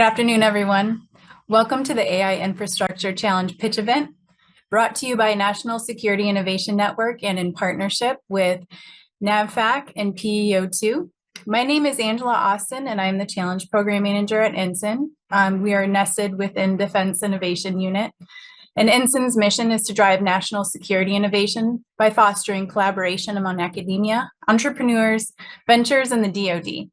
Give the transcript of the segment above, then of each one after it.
Good afternoon, everyone. Welcome to the AI Infrastructure Challenge pitch event, brought to you by National Security Innovation Network and in partnership with NAVFAC and PEO II. My name is Angela Austin, and I'm the Challenge Program Manager at NSIN. We are nested within Defense Innovation Unit. And NSIN's mission is to drive national security innovation by fostering collaboration among academia, entrepreneurs, ventures, and the DoD.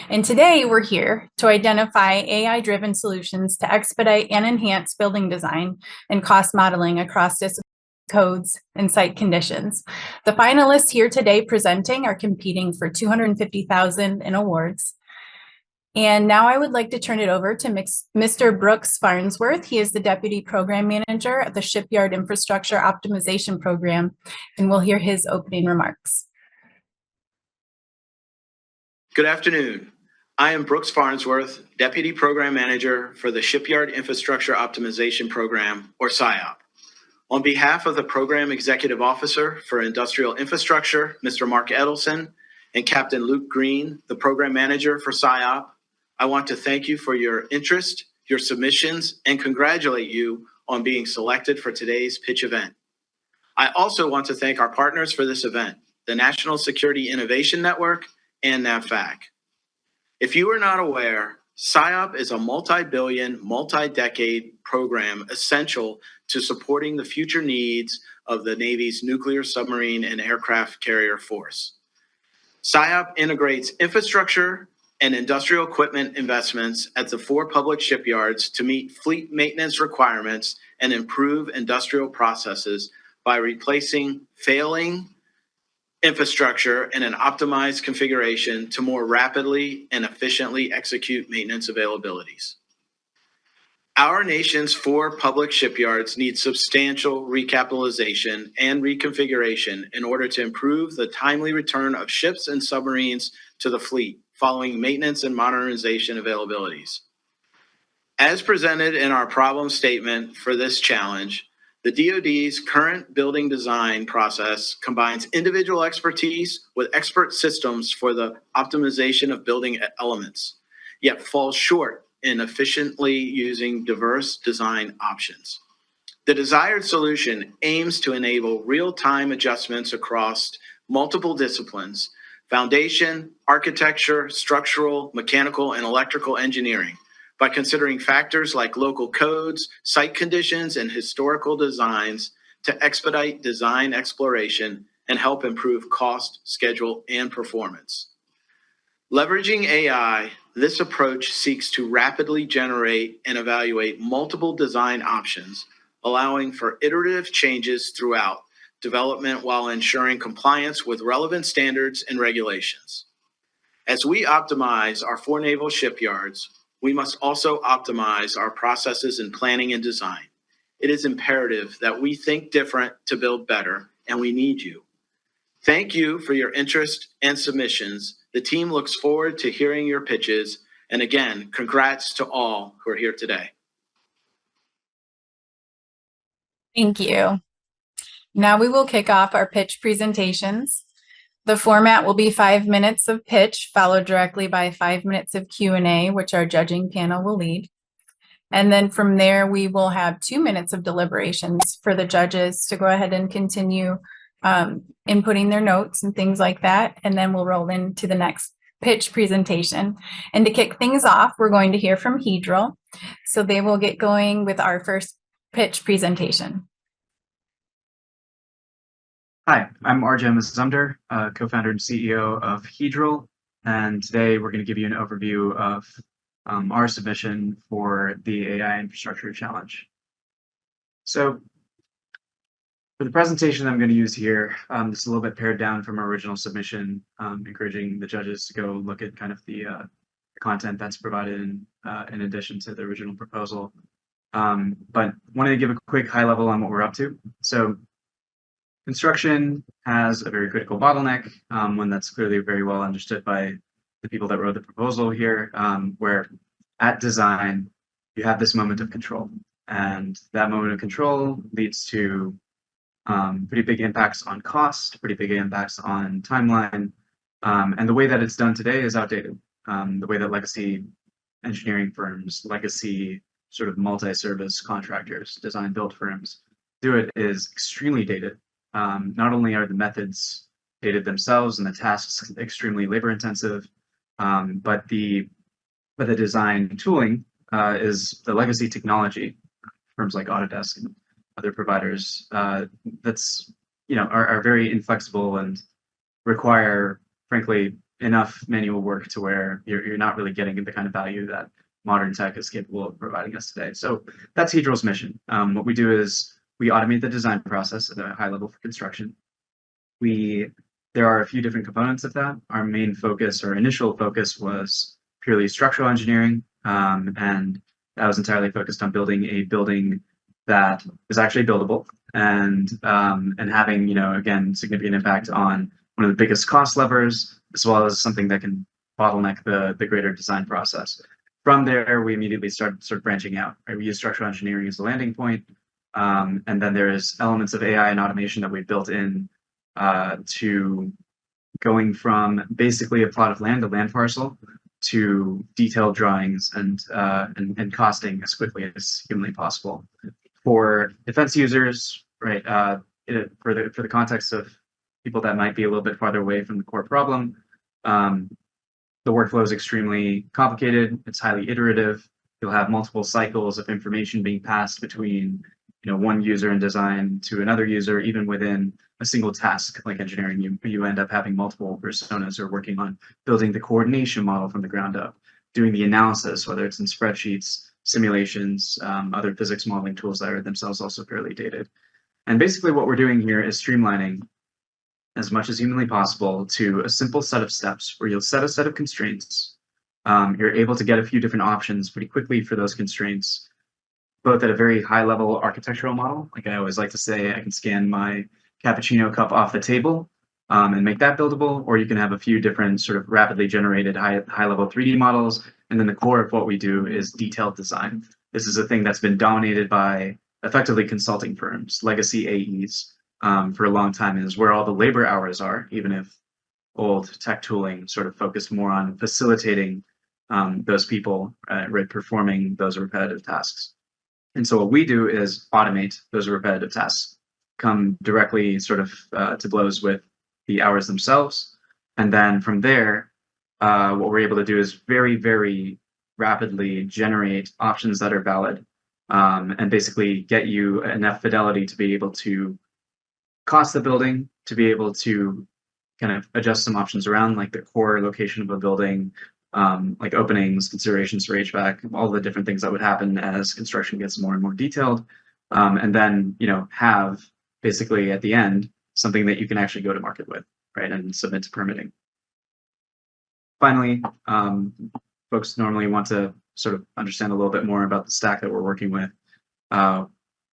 And today we're here to identify AI-driven solutions to expedite and enhance building design and cost modeling across disciplines, codes, and site conditions. The finalists here today presenting are competing for $250,000 in awards. And now I would like to turn it over to Mr. Brooks Farnsworth. He is the Deputy Program Manager at the Shipyard Infrastructure Optimization Program, and we'll hear his opening remarks. Good afternoon. I am Brooks Farnsworth, Deputy Program Manager for the Shipyard Infrastructure Optimization Program, or SIOP. On behalf of the Program Executive Officer for Industrial Infrastructure, Mr. Mark Edelson, and Captain Luke Green, the Program Manager for SIOP, I want to thank you for your interest, your submissions, and congratulate you on being selected for today's pitch event. I also want to thank our partners for this event, the National Security Innovation Network and NAVFAC. If you are not aware, SIOP is a multi-billion, multi-decade program essential to supporting the future needs of the Navy's nuclear submarine and aircraft carrier force. SIOP integrates infrastructure and industrial equipment investments at the 4 public shipyards to meet fleet maintenance requirements and improve industrial processes by replacing failing infrastructure in an optimized configuration to more rapidly and efficiently execute maintenance availabilities. Our nation's 4 public shipyards need substantial recapitalization and reconfiguration in order to improve the timely return of ships and submarines to the fleet following maintenance and modernization availabilities. As presented in our problem statement for this challenge, the DoD's current building design process combines individual expertise with expert systems for the optimization of building elements, yet falls short in efficiently using diverse design options. The desired solution aims to enable real-time adjustments across multiple disciplines: foundation, architecture, structural, mechanical, and electrical engineering, by considering factors like local codes, site conditions, and historical designs to expedite design exploration and help improve cost, schedule, and performance. Leveraging AI, this approach seeks to rapidly generate and evaluate multiple design options, allowing for iterative changes throughout development while ensuring compliance with relevant standards and regulations. As we optimize our 4 naval shipyards, we must also optimize our processes in planning and design. It is imperative that we think different to build better, and we need you. Thank you for your interest and submissions. The team looks forward to hearing your pitches, and again, congrats to all who are here today. Thank you. Now we will kick off our pitch presentations. The format will be 5 minutes of pitch, followed directly by 5 minutes of Q&A, which our judging panel will lead. And then from there, we will have 2 minutes of deliberations for the judges to go ahead and continue inputting their notes and things like that. And then we'll roll into the next pitch presentation. And to kick things off, we're going to hear from Hedril. So they will get going with our first pitch presentation. Hi, I'm Arjun Mazumdar, co-founder and CEO of Hedril, and today we're going to give you an overview of our submission for the AI Infrastructure Challenge. So for the presentation I'm going to use here, this is a little bit pared down from our original submission, encouraging the judges to go look at kind of the content that's provided in addition to the original proposal. But wanted to give a quick high level on what we're up to. So construction has a very critical bottleneck, one that's clearly very well understood by the people that wrote the proposal here, where at design, you have this moment of control. And that moment of control leads to pretty big impacts on cost, pretty big impacts on timeline. And the way that it's done today is outdated. The way that legacy engineering firms, legacy sort of multi-service contractors, design build firms do it is extremely dated. Not only are the methods dated themselves and the tasks extremely labor intensive, but the design tooling is the legacy technology. Firms like Autodesk and other providers that's are very inflexible and require, frankly, enough manual work to where you're not really getting the kind of value that modern tech is capable of providing us today. So that's Hedral's mission. What we do is we automate the design process at a high level for construction. There are a few different components of that. Our main focus, or initial focus, was purely structural engineering, and that was entirely focused on building a building that is actually buildable and having, again, significant impact on one of the biggest cost levers, as well as something that can bottleneck the greater design process. From there, we immediately started branching out. Right? We use structural engineering as a landing point, and then there's elements of AI and automation that we've built in to going from basically a plot of land, a land parcel, to detailed drawings and costing as quickly as humanly possible. For defense users, right, for the context of people that might be a little bit farther away from the core problem, the workflow is extremely complicated. It's highly iterative. You'll have multiple cycles of information being passed between one user in design to another user. Even within a single task like engineering, you end up having multiple personas who are working on building the coordination model from the ground up, doing the analysis, whether it's in spreadsheets, simulations, other physics modeling tools that are themselves also fairly dated. And basically what we're doing here is streamlining as much as humanly possible to a simple set of steps where you'll set a set of constraints. You're able to get a few different options pretty quickly for those constraints, both at a very high level architectural model. Like I always like to say, I can scan my cappuccino cup off the table and make that buildable, or you can have a few different sort of rapidly generated high level 3D models. And then the core of what we do is detailed design. This is a thing that's been dominated by effectively consulting firms, legacy AEs, for a long time, is where all the labor hours are, even if old tech tooling sort of focused more on facilitating those people performing those repetitive tasks. And so what we do is automate those repetitive tasks, come directly sort of to blows with the hours themselves. And then from there, what we're able to do is very, very rapidly generate options that are valid and basically get you enough fidelity to be able to cost the building, to be able to kind of adjust some options around, like the core location of a building, like openings, considerations for HVAC, all the different things that would happen as construction gets more and more detailed. And then, have basically at the end, something that you can actually go to market with, right, and submit to permitting. Finally, folks normally want to sort of understand a little bit more about the stack that we're working with.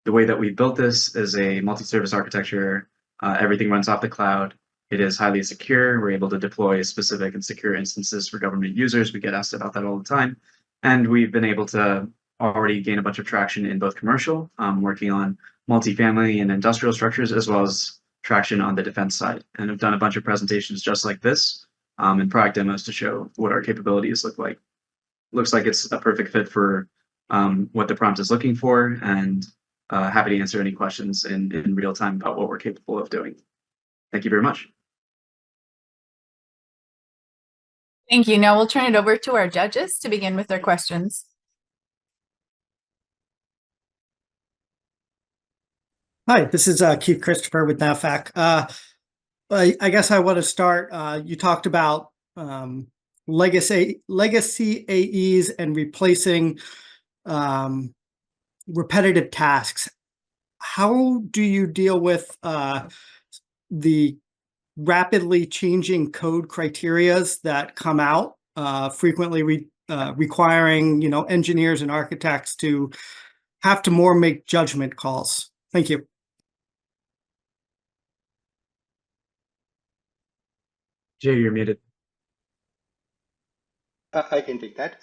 The way that we built this is a multi-service architecture. Everything runs off the cloud. It is highly secure. We're able to deploy specific and secure instances for government users. We get asked about that all the time. And we've been able to already gain a bunch of traction in both commercial, working on multifamily and industrial structures, as well as traction on the defense side. And have done a bunch of presentations just like this and product demos to show what our capabilities look like. Looks like it's a perfect fit for what the prompt is looking for, and happy to answer any questions in real time about what we're capable of doing. Thank you very much. Thank you. Now we'll turn it over to our judges to begin with their questions. Hi, this is Keith Christopher with NAVFAC. I guess I want to start. You talked about legacy AEs and replacing repetitive tasks. How do you deal with the rapidly changing code criterias that come out, frequently requiring engineers and architects to have to more make judgment calls? Thank you. Jay, you're muted. I can take that.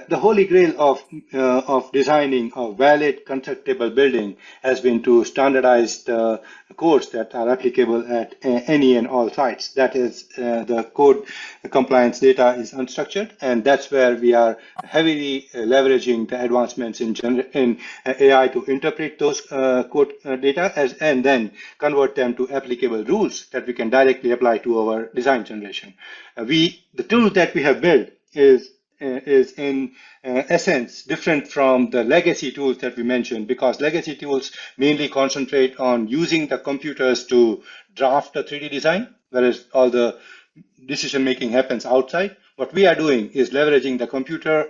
The holy grail of designing a valid, constructible building has been to standardize the codes that are applicable at any and all sites. That is, the code compliance data is unstructured, and that's where we are heavily leveraging the advancements in AI to interpret those code data and then convert them to applicable rules that we can directly apply to our design generation. The tool that we have built is in essence different from the legacy tools that we mentioned, because legacy tools mainly concentrate on using the computers to draft a 3D design, whereas all the decision making happens outside. What we are doing is leveraging the computer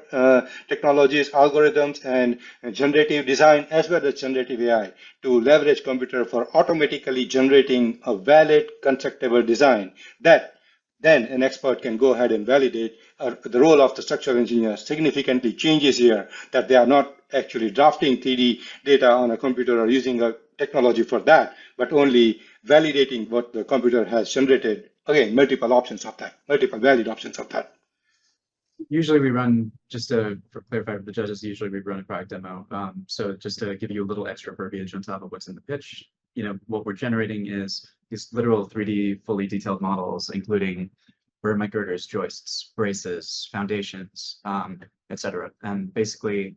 technologies, algorithms, and generative design, as well as generative AI, to leverage computer for automatically generating a valid, constructible design that then an expert can go ahead and validate. The role of the structural engineer significantly changes here, that they are not actually drafting 3D data on a computer or using a technology for that, but only validating what the computer has generated. Again, multiple options of that, multiple valid options of that. Usually we run, just to clarify for the judges, usually we run a product demo. So just to give you a little extra verbiage on top of what's in the pitch, what we're generating is these literal 3D fully detailed models, including berm girders, joists, braces, foundations, etc. And basically,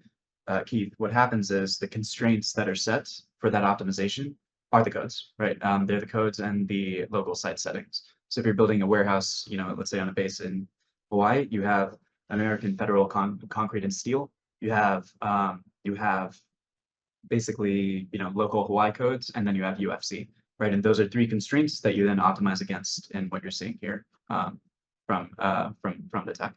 Keith, what happens is the constraints that are set for that optimization are the codes, right? They're the codes and the local site settings. So if you're building a warehouse, let's say on a base in Hawaii, you have American Federal Concrete and Steel. You have basically local Hawaii codes, and then you have UFC, right? And those are three constraints that you then optimize against in what you're seeing here from the tech.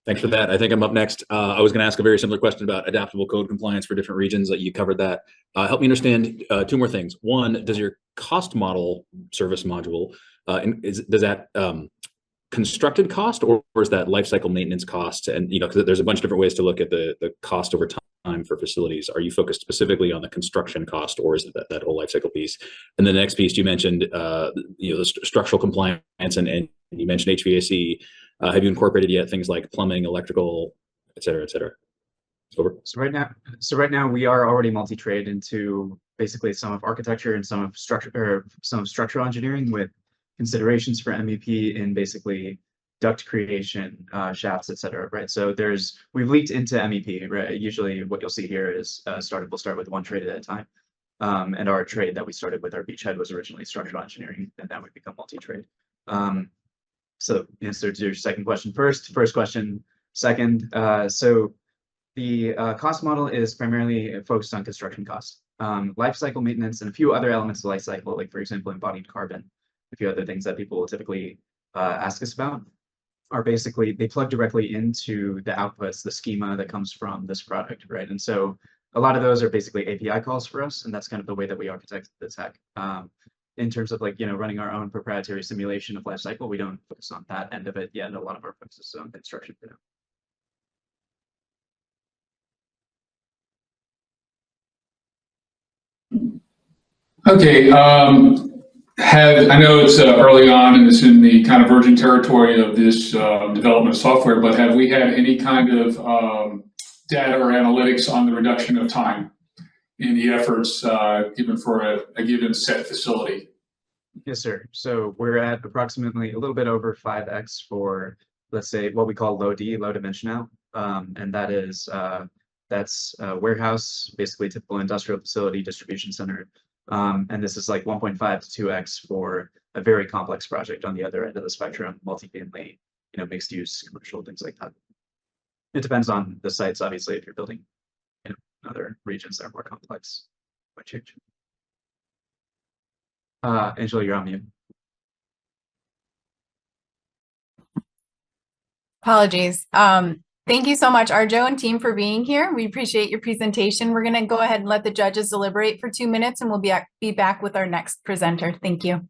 Thanks for that. I think I'm up next. I was going to ask a very similar question about adaptable code compliance for different regions. That you covered that. Help me understand two more things. One, does your cost model service module does that constructed cost, or is that lifecycle maintenance cost? And because there's a bunch of different ways to look at the cost over time for facilities. Are you focused specifically on the construction cost, or is it that whole lifecycle piece? And the next piece you mentioned, the structural compliance, and you mentioned HVAC. Have you incorporated yet things like plumbing, electrical, et cetera, et cetera? Over. So right now we are already multi-trade into basically some of architecture and some of structural engineering, with considerations for MEP in basically duct creation, shafts, et cetera, right? So we've leaked into MEP, right? Usually what you'll see here is we'll start with one trade at a time. And our trade that we started with, our beachhead, was originally structural engineering, and now we've become multi-trade. So answer to your second question first question second. So the cost model is primarily focused on construction costs, lifecycle maintenance, and a few other elements of lifecycle, like for example, embodied carbon. A few other things that people will typically ask us about are basically, they plug directly into the outputs, the schema that comes from this product, right? And so a lot of those are basically API calls for us, and that's kind of the way that we architect the tech. In terms of running our own proprietary simulation of life cycle, we don't focus on that end of it yet. A lot of our focus is on construction for now. Okay. I know it's early on and it's in the kind of virgin territory of this development of software, but have we had any kind of data or analytics on the reduction of time in the efforts given for a given set facility? Yes, sir. So we're at approximately a little bit over 5x for, let's say, what we call low D, low dimensional. And that's warehouse, basically typical industrial facility, distribution center. And this is like 1.5 to 2x for a very complex project on the other end of the spectrum, multifamily, mixed use, commercial, things like that. It depends on the sites, obviously. If you're building other regions that are more complex, might change. Angela, you're on mute. Apologies. Thank you so much, Arjo and team, for being here. We appreciate your presentation. We're going to go ahead and let the judges deliberate for 2 minutes, and we'll be back with our next presenter. Thank you.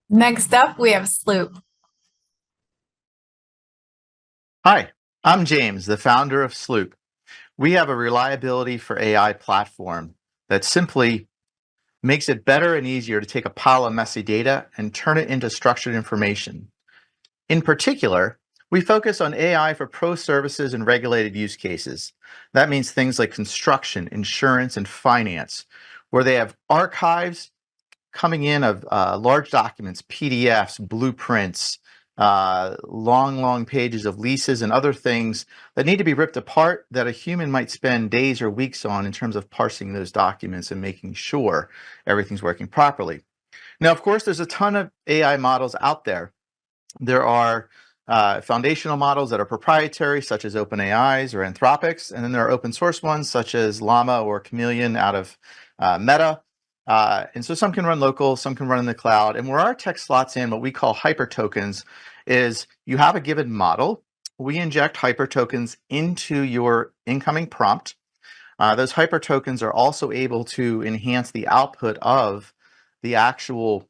Next up, we have Sloop. Hi, I'm James, the founder of Sloop. We have a reliability for AI platform that simply makes it better and easier to take a pile of messy data and turn it into structured information. In particular, we focus on AI for pro services and regulated use cases. That means things like construction, insurance, and finance, where they have archives coming in of large documents, PDFs, blueprints, long pages of leases and other things that need to be ripped apart that a human might spend days or weeks on in terms of parsing those documents and making sure everything's working properly. Now, of course, there's a ton of AI models out there. There are foundational models that are proprietary, such as OpenAI's or Anthropic's, and then there are open source ones such as Llama or Chameleon out of Meta. And so some can run local, some can run in the cloud. And where our tech slots in what we call hypertokens is you have a given model. We inject hypertokens into your incoming prompt. Those hypertokens are also able to enhance the output of the actual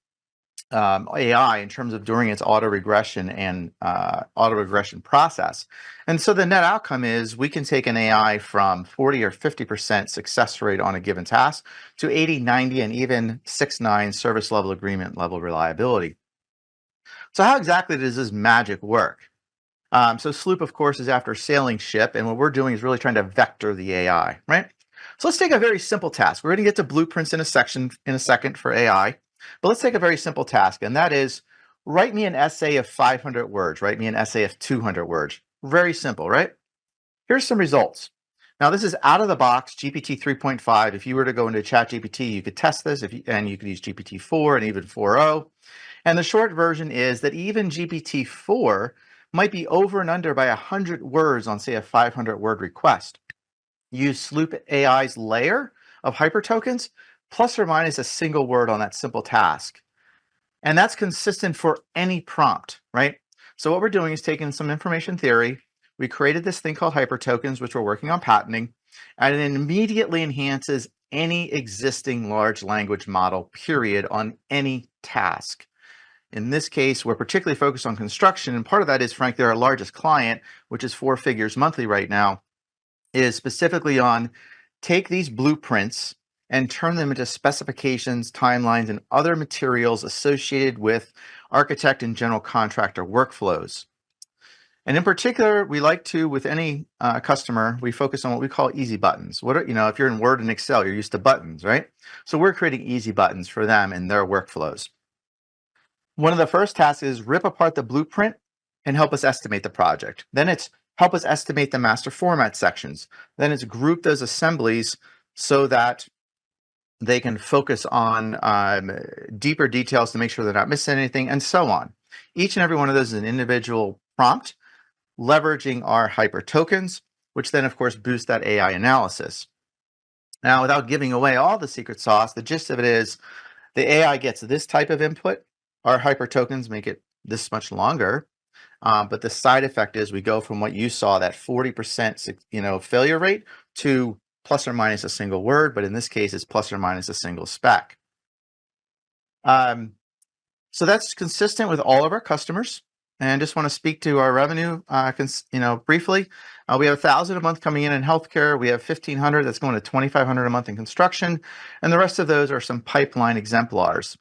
AI in terms of during its auto-regression and auto-regression process. And so the net outcome is we can take an AI from 40 or 50% success rate on a given task to 80, 90, and even 6.9 service level agreement level reliability. So how exactly does this magic work? So Sloop, of course, is after sailing ship, and what we're doing is really trying to vector the AI, right? So let's take a very simple task. We're going to get to blueprints in a second for AI. But let's take a very simple task, and that is write me an essay of 500 words, write me an essay of 200 words. Very simple, right? Here's some results. Now, this is out of the box GPT 3.5. If you were to go into ChatGPT, you could test this, and you could use GPT-4 and even 4.0. And the short version is that even GPT-4 might be over and under by 100 words on, say, a 500-word request. Use Sloop AI's layer of hypertokens, plus or minus a single word on that simple task. And that's consistent for any prompt, right? So what we're doing is taking some information theory. We created this thing called hypertokens, which we're working on patenting, and it immediately enhances any existing large language model, period, on any task. In this case, we're particularly focused on construction, and part of that is, frankly, our largest client, which is 4 figures monthly right now, is specifically on take these blueprints and turn them into specifications, timelines, and other materials associated with architect and general contractor workflows. And in particular, we like to, with any customer, we focus on what we call easy buttons. What are, if you're in Word and Excel, you're used to buttons, right? So we're creating easy buttons for them in their workflows. One of the first tasks is rip apart the blueprint and help us estimate the project. Then it's help us estimate the master format sections. Then it's group those assemblies so that they can focus on deeper details to make sure they're not missing anything, and so on. Each and every one of those is an individual prompt, leveraging our hyper tokens, which then, of course, boost that AI analysis. Now, without giving away all the secret sauce, the gist of it is the AI gets this type of input. Our hyper tokens make it this much longer. But the side effect is we go from what you saw, that 40% failure rate, to plus or minus a single word, but in this case, it's plus or minus a single spec. So that's consistent with all of our customers. And I just want to speak to our revenue, briefly. We have 1,000 a month coming in healthcare. We have 1,500 that's going to 2,500 a month in construction, and the rest of those are some pipeline exemplars.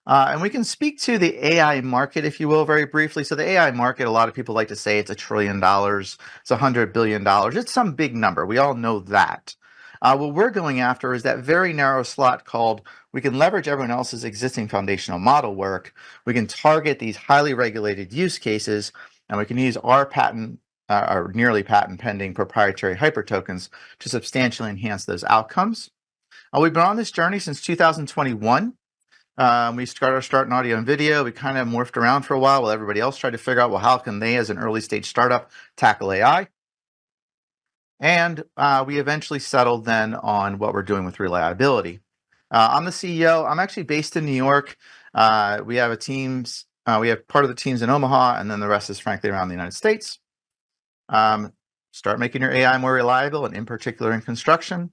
And we can speak to the AI market, if you will, very briefly. So the AI market, a lot of people like to say it's $1 trillion, it's $100 billion. It's some big number. We all know that. What we're going after is that very narrow slot called we can leverage everyone else's existing foundational model work. We can target these highly regulated use cases, and we can use our patent, our nearly patent pending proprietary hypertokens to substantially enhance those outcomes. We've been on this journey since 2021. We started audio and video. We kind of morphed around for a while everybody else tried to figure out, well, how can they, as an early stage startup, tackle AI? And we eventually settled then on what we're doing with reliability. I'm the CEO. I'm actually based in New York. We have we have part of the teams in Omaha, and then the rest is frankly around the United States. Start making your AI more reliable, and in particular in construction.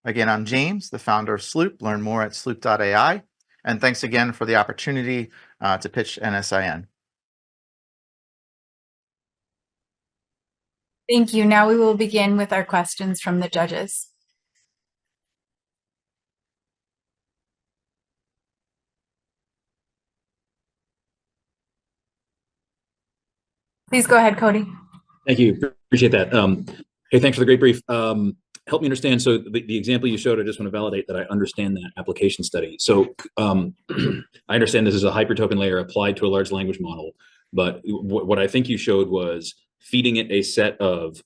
Again, I'm James, the founder of Sloop. Learn more at sloop.ai. And thanks again for the opportunity to pitch NSIN. Thank you. Now we will begin with our questions from the judges. Please go ahead, Cody. Thank you. Appreciate that. Hey, thanks for the great brief. Help me understand. So the example you showed, I just want to validate that I understand that application study. So I understand this is a hypertoken layer applied to a large language model, but what I think you showed was feeding it a set of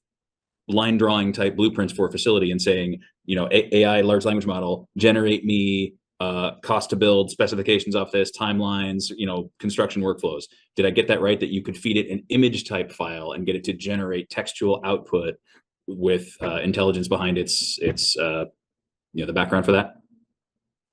line drawing type blueprints for a facility and saying, you know, AI large language model, generate me cost to build specifications off this, timelines, you know, construction workflows. Did I get that right? That you could feed it an image type file and get it to generate textual output with intelligence behind its you know, the background for that?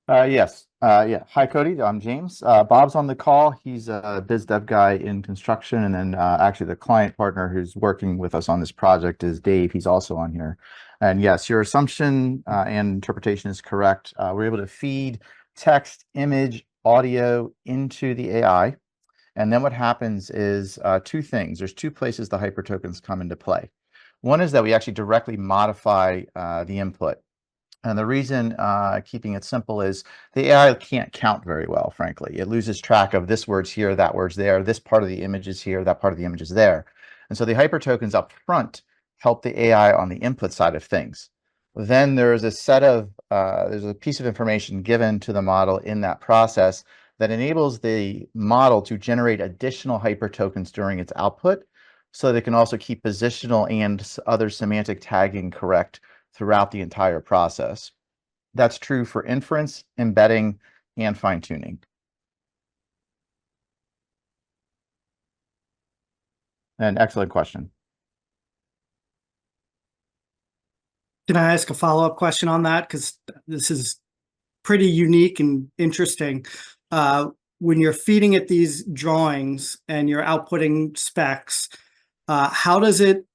Yes. Yeah. Hi, Cody. I'm James. Bob's on the call. He's a biz dev guy in construction. And then actually the client partner who's working with us on this project is Dave. He's also on here. And yes, your assumption and interpretation is correct. We're able to feed text, image, audio into the AI. And then what happens is two things. There's two places the hypertokens come into play. One is that we actually directly modify the input. And the reason, keeping it simple, is the AI can't count very well, frankly. It loses track of this word's here, that word's there, this part of the image is here, that part of the image is there. And so the hypertokens up front help the AI on the input side of things. Then there's a set of, there's a piece of information given to the model in that process that enables the model to generate additional hypertokens during its output, so that it can also keep positional and other semantic tagging correct throughout the entire process. That's true for inference, embedding, and fine-tuning. An excellent question. Can I ask a follow-up question on that? Because this is pretty unique and interesting. When you're feeding it these drawings and you're outputting specs, how does it,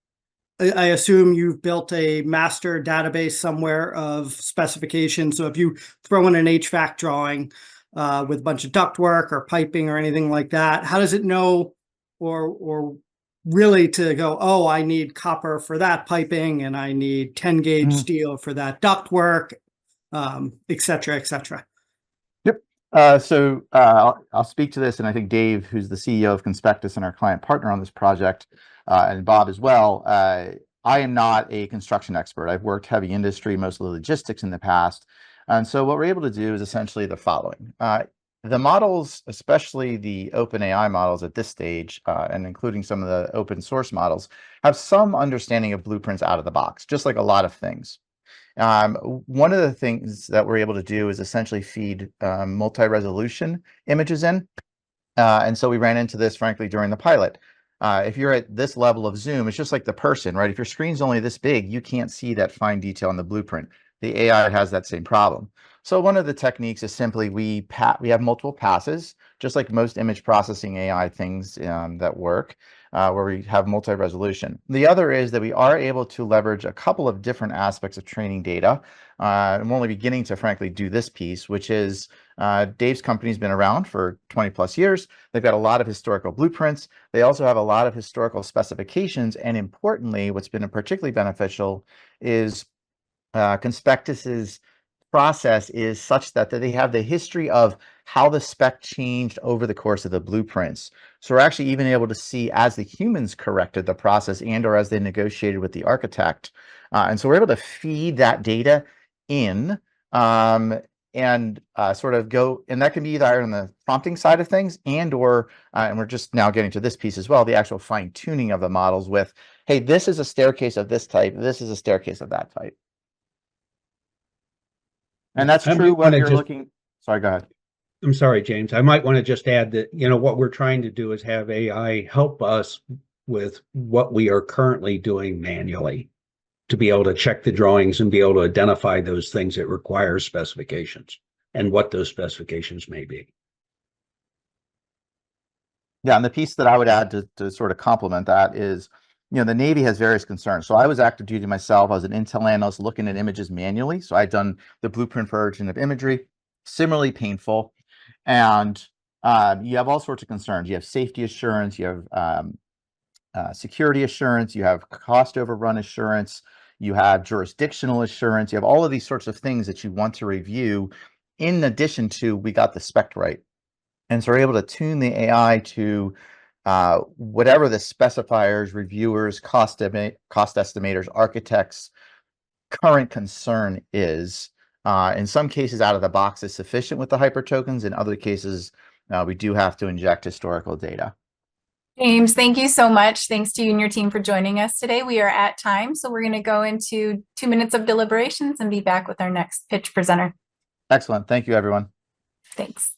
I assume you've built a master database somewhere of specifications. So if you throw in an HVAC drawing with a bunch of ductwork or piping or anything like that, how does it know or really to go, oh, I need copper for that piping and I need 10 gauge steel for that ductwork, et cetera, et cetera? Yep. I'll speak to this, and I think Dave, who's the CEO of Conspectus and our client partner on this project, and Bob as well. I am not a construction expert. I've worked heavy industry, mostly logistics in the past. And so what we're able to do is essentially the following. The models, especially the OpenAI models at this stage, and including some of the open source models, have some understanding of blueprints out of the box, just like a lot of things. One of the things that we're able to do is essentially feed multi-resolution images in. And so we ran into this, frankly, during the pilot. If you're at this level of zoom, it's just like the person, right? If your screen's only this big, you can't see that fine detail in the blueprint. The AI has that same problem. So one of the techniques is simply we have multiple passes, just like most image processing AI things that work, where we have multi-resolution. The other is that we are able to leverage a couple of different aspects of training data. I'm only beginning to, frankly, do this piece, which is Dave's company's been around for 20 plus years. They've got a lot of historical blueprints. They also have a lot of historical specifications. And importantly, what's been particularly beneficial is Conspectus's process is such that they have the history of how the spec changed over the course of the blueprints. So we're actually even able to see as the humans corrected the process and or as they negotiated with the architect. And so we're able to feed that data in and sort of go, and that can be either on the prompting side of things and or, and we're just now getting to this piece as well, the actual fine tuning of the models with, hey, this is a staircase of this type, this is a staircase of that type. And that's true whether you're looking, sorry, go ahead. I'm sorry, James. I might want to just add that, you know, what we're trying to do is have AI help us with what we are currently doing manually to be able to check the drawings and be able to identify those things that require specifications and what those specifications may be. Yeah, and the piece that I would add to sort of complement that is, you know, the Navy has various concerns. So I was active duty myself. I was an intel analyst looking at images manually. So I'd done the blueprint version of imagery, similarly painful. And you have all sorts of concerns. You have safety assurance, you have security assurance, you have cost overrun assurance, you have jurisdictional assurance, you have all of these sorts of things that you want to review. In addition to, we got the spec right. And so we're able to tune the AI to whatever the specifiers, reviewers, cost estimators, architects' current concern is. In some cases, out of the box is sufficient with the hypertokens. In other cases, we do have to inject historical data. James, thank you so much. Thanks to you and your team for joining us today. We are at time, so we're going to go into 2 minutes of deliberations and be back with our next pitch presenter. Excellent. Thank you, everyone. Thanks.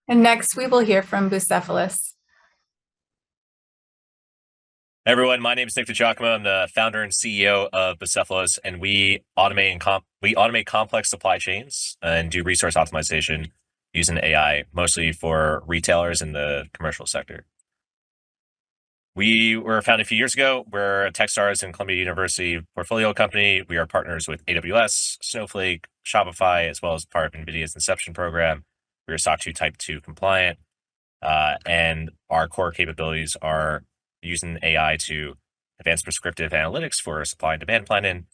And next, we will hear from Bucephalus. Everyone, my name is Nick DiGiacomo. I'm the founder and CEO of Bucephalus, and we automate complex supply chains and do resource optimization using AI, mostly for retailers in the commercial sector. We were founded a few years ago. We're a Techstars and Columbia University portfolio company. We are partners with AWS, Snowflake, Shopify, as well as part of NVIDIA's Inception program. We are SOC 2 Type 2 compliant, and our core capabilities are using AI to advance prescriptive analytics for supply and demand planning,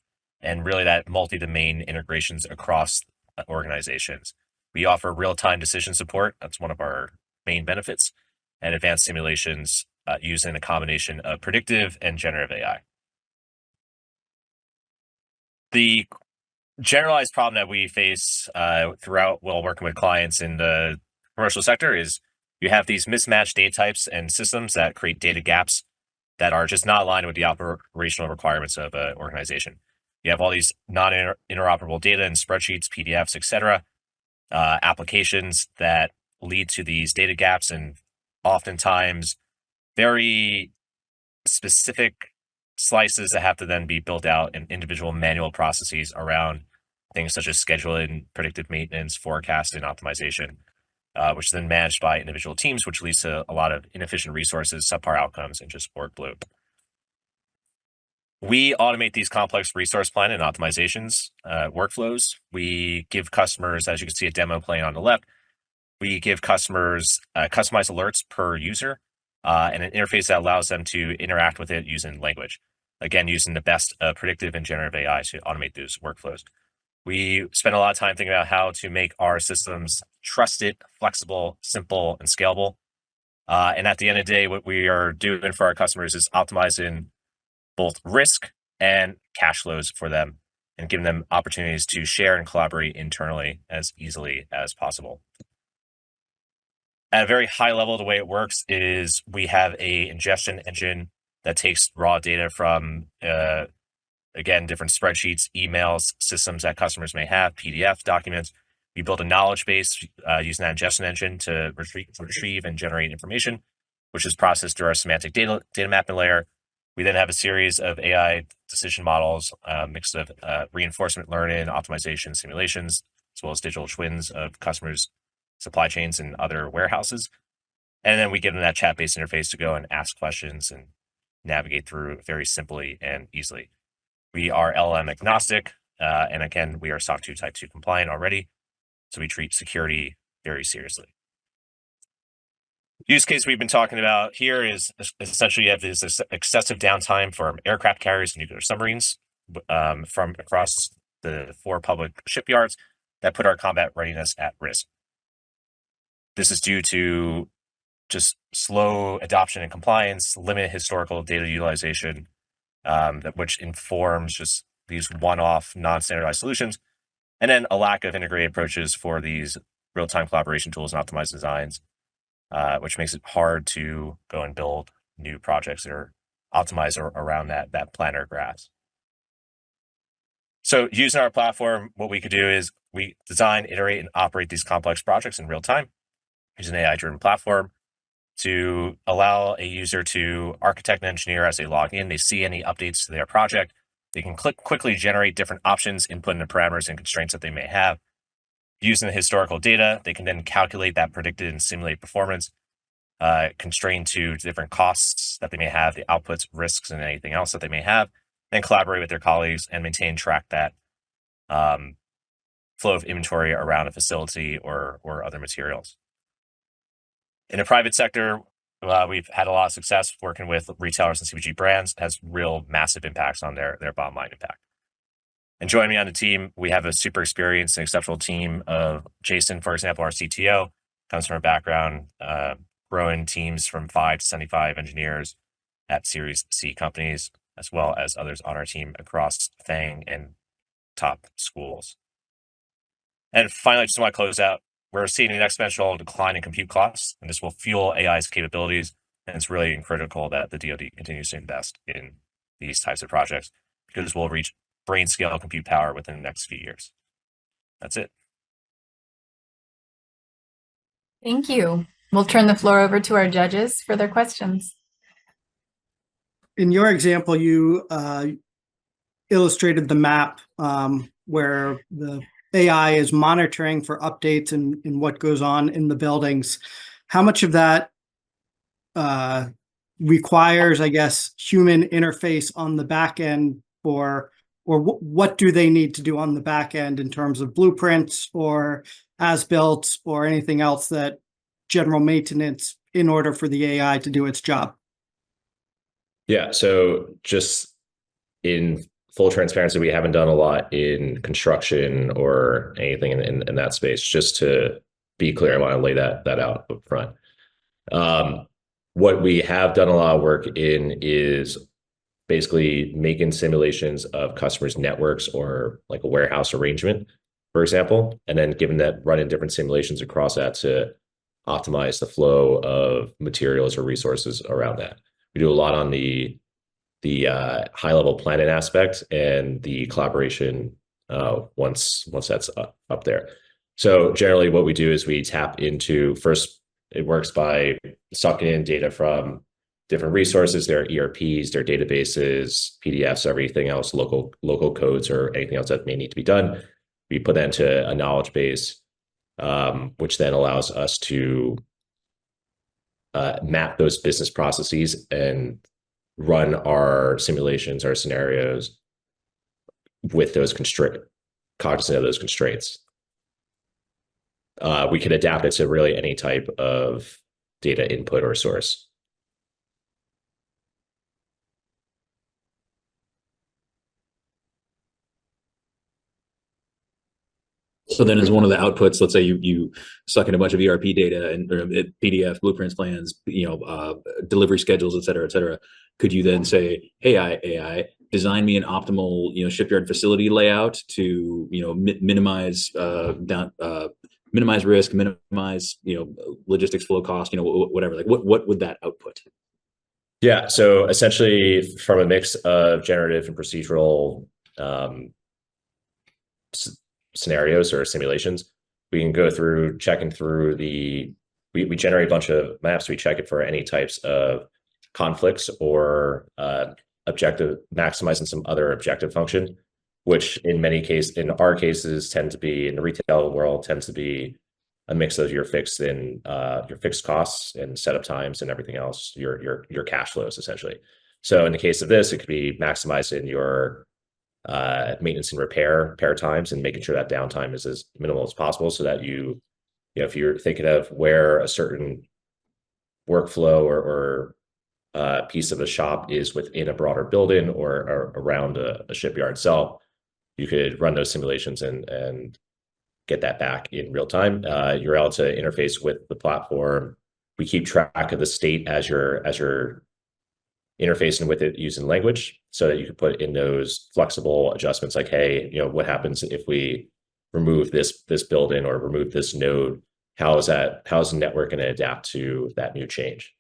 and really that multi-domain integrations across organizations. We offer real-time decision support. That's one of our main benefits, and advanced simulations using a combination of predictive and generative AI. The generalized problem that we face throughout while working with clients in the commercial sector is you have these mismatched data types and systems that create data gaps that are just not aligned with the operational requirements of an organization. You have all these non-interoperable data in spreadsheets, PDFs, etc., applications that lead to these data gaps, and oftentimes very specific slices that have to then be built out in individual manual processes around things such as scheduling, predictive maintenance, forecasting, optimization, which is then managed by individual teams, which leads to a lot of inefficient resources, subpar outcomes, and just workload. We automate these complex resource planning and optimizations workflows. We give customers, as you can see a demo playing on the left, we give customers customized alerts per user and an interface that allows them to interact with it using language. Again, using the best predictive and generative AI to automate those workflows. We spend a lot of time thinking about how to make our systems trusted, flexible, simple, and scalable. And at the end of the day, what we are doing for our customers is optimizing both risk and cash flows for them and giving them opportunities to share and collaborate internally as easily as possible. At a very high level, the way it works is we have a ingestion engine that takes raw data from, again, different spreadsheets, emails, systems that customers may have, PDF documents. We build a knowledge base using that ingestion engine to retrieve and generate information, which is processed through our semantic data mapping layer. We then have a series of AI decision models, mixed of reinforcement learning, optimization, simulations, as well as digital twins of customers' supply chains and other warehouses. And then we give them that chat-based interface to go and ask questions and navigate through very simply and easily. We are LLM agnostic, and again, we are SOC 2 Type 2 compliant already, so we treat security very seriously. Use case we've been talking about here is essentially you have this excessive downtime for aircraft carriers and nuclear submarines from across the 4 public shipyards that put our combat readiness at risk. This is due to just slow adoption and compliance, limited historical data utilization, which informs just these one-off non-standardized solutions, and then a lack of integrated approaches for these real-time collaboration tools and optimized designs, which makes it hard to go and build new projects that are optimized around that planner graphs. So using our platform, what we could do is we design, iterate, and operate these complex projects in real time using an AI-driven platform to allow a user to architect and engineer as they log in. They see any updates to their project. They can quickly generate different options, input in the parameters and constraints that they may have. Using the historical data, they can then calculate that predicted and simulate performance, constrained to different costs that they may have, the outputs, risks, and anything else that they may have, then collaborate with their colleagues and maintain track that flow of inventory around a facility or other materials. In the private sector, we've had a lot of success working with retailers and CPG brands. It has real massive impacts on their bottom line impact. And joining me on the team, we have a super experienced and exceptional team of Jason, for example, our CTO, comes from a background growing teams from 5 to 75 engineers at Series C companies, as well as others on our team across FANG and top schools. And finally, I just want to close out. We're seeing an exponential decline in compute costs, and this will fuel AI's capabilities. And it's really critical that the DoD continues to invest in these types of projects because we'll reach brain scale compute power within the next few years. That's it. Thank you. We'll turn the floor over to our judges for their questions. In your example, you illustrated the map where the AI is monitoring for updates in what goes on in the buildings. How much of that requires, I guess, human interface on the back end or what do they need to do on the back end in terms of blueprints or as-built or anything else that general maintenance in order for the AI to do its job? Yeah, so just in full transparency, we haven't done a lot in construction or anything in that space. Just to be clear, I want to lay that out up front. What we have done a lot of work in is basically making simulations of customers' networks or like a warehouse arrangement, for example, and then given that running different simulations across that to optimize the flow of materials or resources around that. We do a lot on the high-level planning aspect and the collaboration once that's up there. So generally what we do is we tap into, first, it works by sucking in data from different resources, their ERPs, their databases, PDFs, everything else, local codes or anything else that may need to be done. We put that into a knowledge base, which then allows us to map those business processes and run our simulations, our scenarios with those cognizant of those constraints. We can adapt it to really any type of data input or source. So then as one of the outputs, let's say you suck in a bunch of ERP data and PDF, blueprints, plans, delivery schedules, et cetera, could you then say, hey, AI, design me an optimal, shipyard facility layout to, minimize risk, minimize, logistics flow cost, whatever, like what would that output? Yeah, so essentially from a mix of generative and procedural scenarios or simulations, we can go through checking through we generate a bunch of maps. We check it for any types of conflicts or maximizing some other objective function, which in our cases tend to be, in the retail world, tends to be a mix of your fixed costs and setup times and everything else, your cash flows essentially. So in the case of this, it could be maximizing your maintenance and repair times and making sure that downtime is as minimal as possible, so that if you're thinking of where a certain workflow or piece of a shop is within a broader building or around a shipyard itself, you could run those simulations and get that back in real time. You're able to interface with the platform. We keep track of the state as you're interfacing with it using language, so that you can put in those flexible adjustments like, hey, what happens if we remove this building or remove this node? How's the network going to adapt to that new change?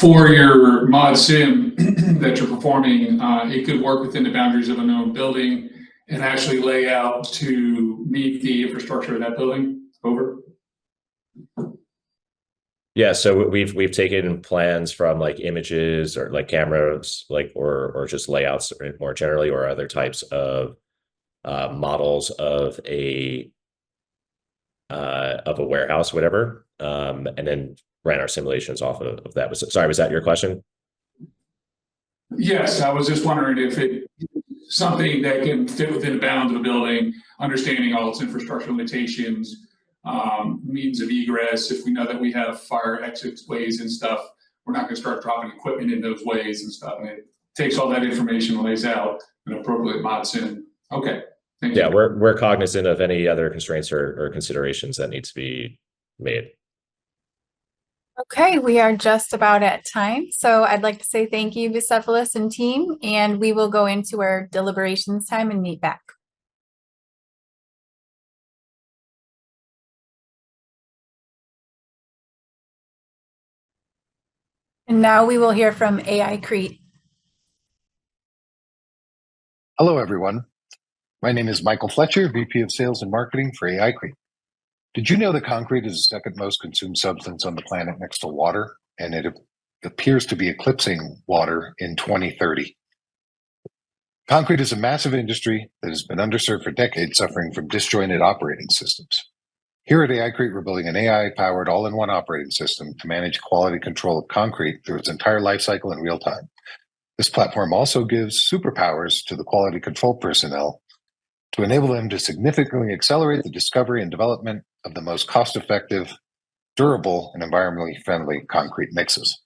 For your mod sim that you're performing, it could work within the boundaries of a known building and actually lay out to meet the infrastructure of that building. Over. Yeah, so we've taken plans from like images or like cameras, or just layouts more generally, or other types of models of a warehouse, whatever, and then ran our simulations off of that. Sorry, was that your question? Yes, I was just wondering if it something that can fit within the bounds of a building, understanding all its infrastructure limitations, means of egress. If we know that we have fire exit ways and stuff, we're not going to start dropping equipment in those ways and stuff. And it takes all that information, lays out an appropriate mods in. Okay, thank you. Yeah, we're cognizant of any other constraints or considerations that need to be made. Okay, we are just about at time. So I'd like to say thank you, Bucephalus and team, and we will go into our deliberations time and meet back. And now we will hear from AI Crete. Hello, everyone. My name is Michael Fletcher, VP of Sales and Marketing for AI Crete. Did you know that concrete is the second most consumed substance on the planet next to water, and it appears to be eclipsing water in 2030? Concrete is a massive industry that has been underserved for decades, suffering from disjointed operating systems. Here at AI Crete, we're building an AI-powered all-in-one operating system to manage quality control of concrete through its entire life cycle in real time. This platform also gives superpowers to the quality control personnel to enable them to significantly accelerate the discovery and development of the most cost-effective, durable, and environmentally friendly concrete mixes.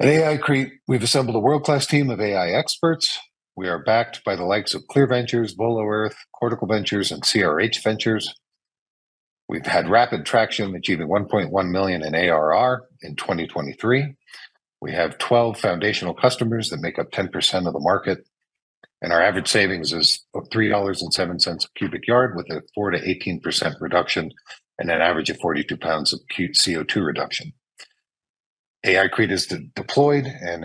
At AI Crete, we've assembled a world-class team of AI experts. We are backed by the likes of Clear Ventures, Volo Earth, Cortical Ventures, and CRH Ventures. We've had rapid traction, achieving 1.1 million in ARR in 2023. We have 12 foundational customers that make up 10% of the market. And our average savings is $3.07 a cubic yard, with a 4 to 18% reduction and an average of 42 pounds of CO2 reduction. AI Crete is deployed and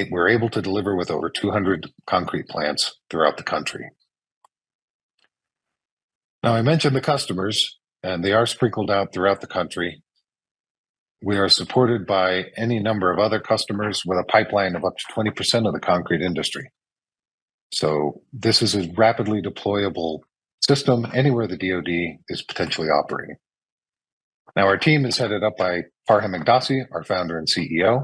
we're able to deliver with over 200 concrete plants throughout the country. Now, I mentioned the customers, and they are sprinkled out throughout the country. We are supported by any number of other customers with a pipeline of up to 20% of the concrete industry. So this is a rapidly deployable system anywhere the DoD is potentially operating. Now, our team is headed up by Farham Aghdassi, our founder and CEO,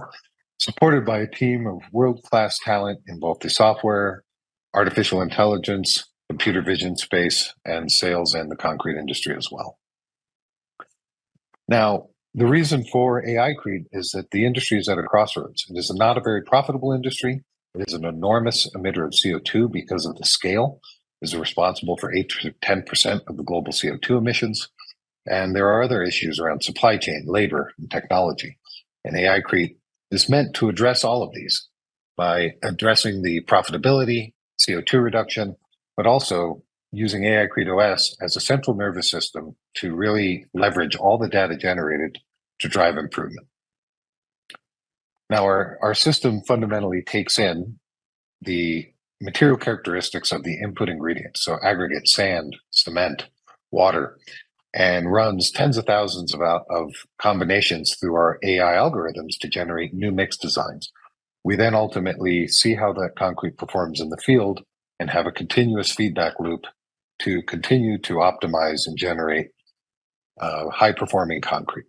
supported by a team of world-class talent in both the software, artificial intelligence, computer vision space, and sales and the concrete industry as well. Now, the reason for AI Crete is that the industry is at a crossroads. It is not a very profitable industry. It is an enormous emitter of CO2 because of the scale. It is responsible for 8 to 10% of the global CO2 emissions. And there are other issues around supply chain, labor, and technology. And AI Crete is meant to address all of these by addressing the profitability, CO2 reduction, but also using AI Crete OS as a central nervous system to really leverage all the data generated to drive improvement. Now, our system fundamentally takes in the material characteristics of the input ingredients, so aggregate, sand, cement, water, and runs tens of thousands of combinations through our AI algorithms to generate new mix designs. We then ultimately see how that concrete performs in the field and have a continuous feedback loop to continue to optimize and generate high-performing concrete.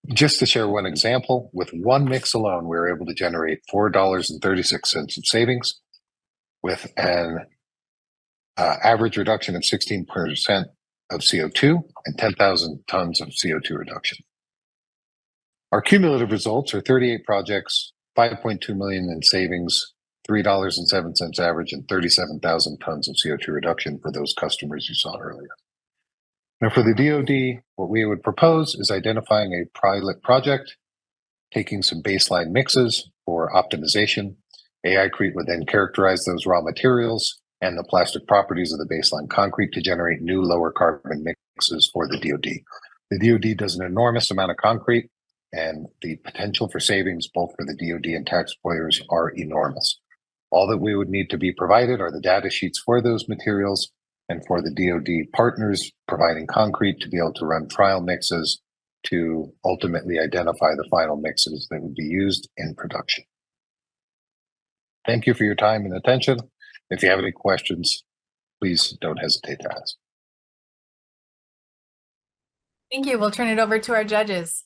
Just to share one example, with one mix alone, we were able to generate $4.36 of savings with an average reduction of 16% of CO2 and 10,000 tons of CO2 reduction. Our cumulative results are 38 projects, 5.2 million in savings, $3.07 average, and 37,000 tons of CO2 reduction for those customers you saw earlier. Now, for the DoD, what we would propose is identifying a pilot project, taking some baseline mixes for optimization. AI Crete would then characterize those raw materials and the plastic properties of the baseline concrete to generate new lower carbon mixes for the DoD. The DoD does an enormous amount of concrete, and the potential for savings both for the DoD and taxpayers are enormous. All that we would need to be provided are the data sheets for those materials, and for the DoD partners providing concrete to be able to run trial mixes to ultimately identify the final mixes that would be used in production. Thank you for your time and attention. If you have any questions, please don't hesitate to ask. Thank you. We'll turn it over to our judges.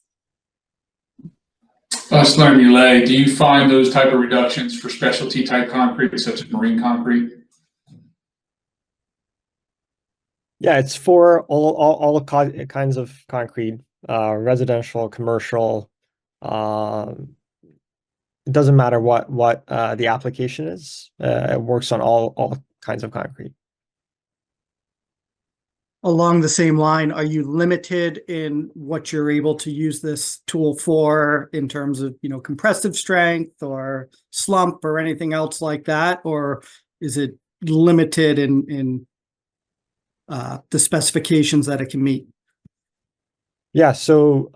Slender, do you find those type of reductions for specialty type concrete, such as marine concrete? Yeah, it's for all kinds of concrete, residential, commercial. It doesn't matter what the application is. It works on all kinds of concrete. Along the same line, are you limited in what you're able to use this tool for in terms of, compressive strength or slump or anything else like that? Or is it limited in the specifications that it can meet? Yeah, so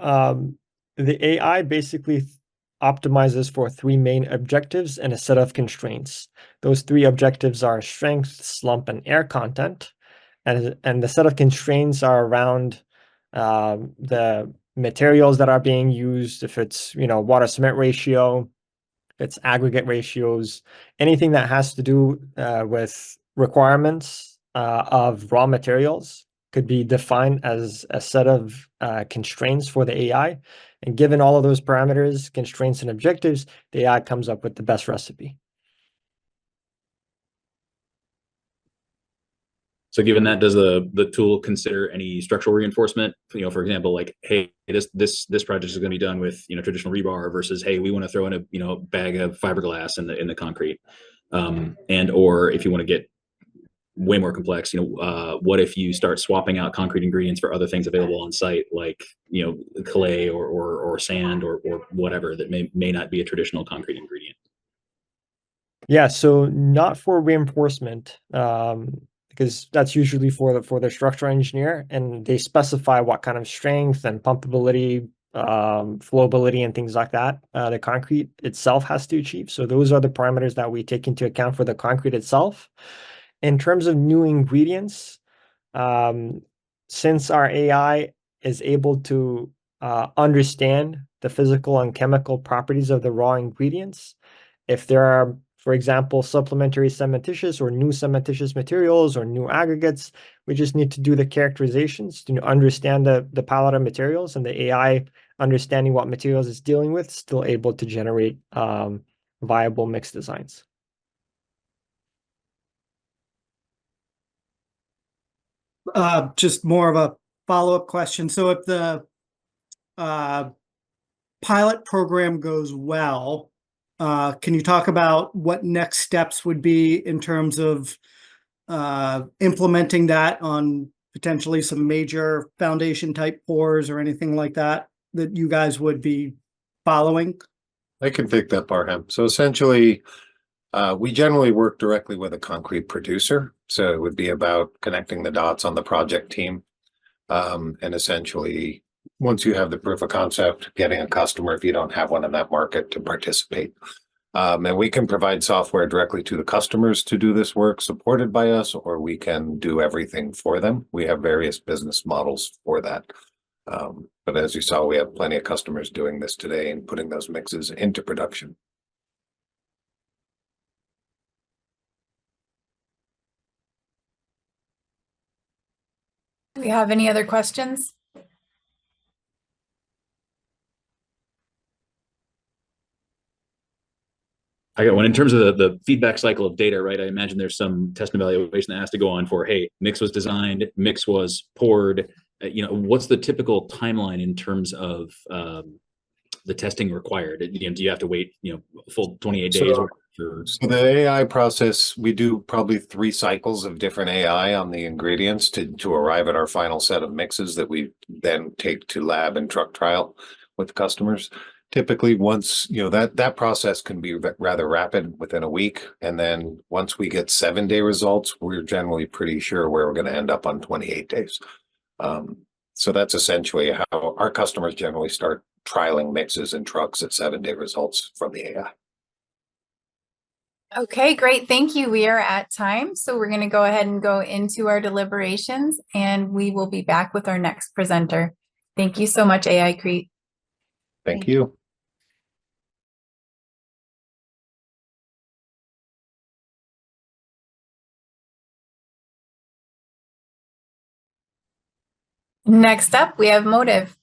the AI basically optimizes for three main objectives and a set of constraints. Those three objectives are strength, slump, and air content. And the set of constraints are around the materials that are being used, if it's, water cement ratio, if it's aggregate ratios, anything that has to do with requirements of raw materials could be defined as a set of constraints for the AI. And given all of those parameters, constraints, and objectives, the AI comes up with the best recipe. So given that, does the tool consider any structural reinforcement? For example, like, hey, this project is going to be done with traditional rebar versus, hey, we want to throw in a bag of fiberglass in the concrete, and or if you want to get way more complex, what if you start swapping out concrete ingredients for other things available on site, like clay or sand or whatever that may not be a traditional concrete ingredient? Yeah, so not for reinforcement, because that's usually for the structural engineer, and they specify what kind of strength and pumpability, flowability, and things like that the concrete itself has to achieve. So those are the parameters that we take into account for the concrete itself. In terms of new ingredients, since our AI is able to understand the physical and chemical properties of the raw ingredients, if there are, for example, supplementary cementitious or new cementitious materials or new aggregates, we just need to do the characterizations to understand the palette of materials, and the AI, understanding what materials it's dealing with, still able to generate viable mix designs. Just more of a follow-up question. So if the pilot program goes well, can you talk about what next steps would be in terms of implementing that on potentially some major foundation type pours or anything like that you guys would be following? I can take that part, Ham. So essentially, we generally work directly with a concrete producer. So it would be about connecting the dots on the project team. And essentially, once you have the proof of concept, getting a customer, if you don't have one in that market, to participate. And we can provide software directly to the customers to do this work supported by us, or we can do everything for them. We have various business models for that. But as you saw, we have plenty of customers doing this today and putting those mixes into production. Do we have any other questions? I got one. In terms of the feedback cycle of data, right? I imagine there's some test and evaluation that has to go on for, hey, mix was designed, mix was poured. What's the typical timeline in terms of the testing required? Do you have to wait, full 28 days? So the AI process, we do probably 3 cycles of different AI on the ingredients to arrive at our final set of mixes that we then take to lab and truck trial with customers. Typically, once that process can be rather rapid within a week, and then once we get 7-day results, we're generally pretty sure where we're going to end up on 28 days. So that's essentially how our customers generally start trialing mixes and trucks at 7-day results from the AI. Okay, great. Thank you. We are at time. So we're going to go ahead and go into our deliberations, and we will be back with our next presenter. Thank you so much, AI Crete. Thank you. Next up, we have Motive.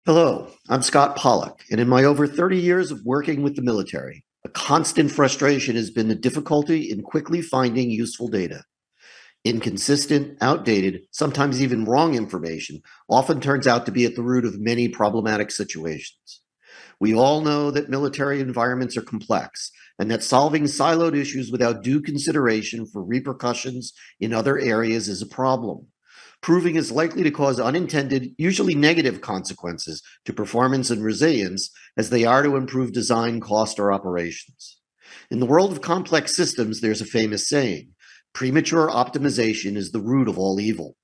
Hello, I'm Scott Pollock, and in my over 30 years of working with the military, a constant frustration has been the difficulty in quickly finding useful data. Inconsistent, outdated, sometimes even wrong information often turns out to be at the root of many problematic situations. We all know that military environments are complex and that solving siloed issues without due consideration for repercussions in other areas is a problem. Proving is likely to cause unintended, usually negative consequences to performance and resilience as they are to improve design, cost, or operations. In the world of complex systems, there's a famous saying, premature optimization is the root of all evil.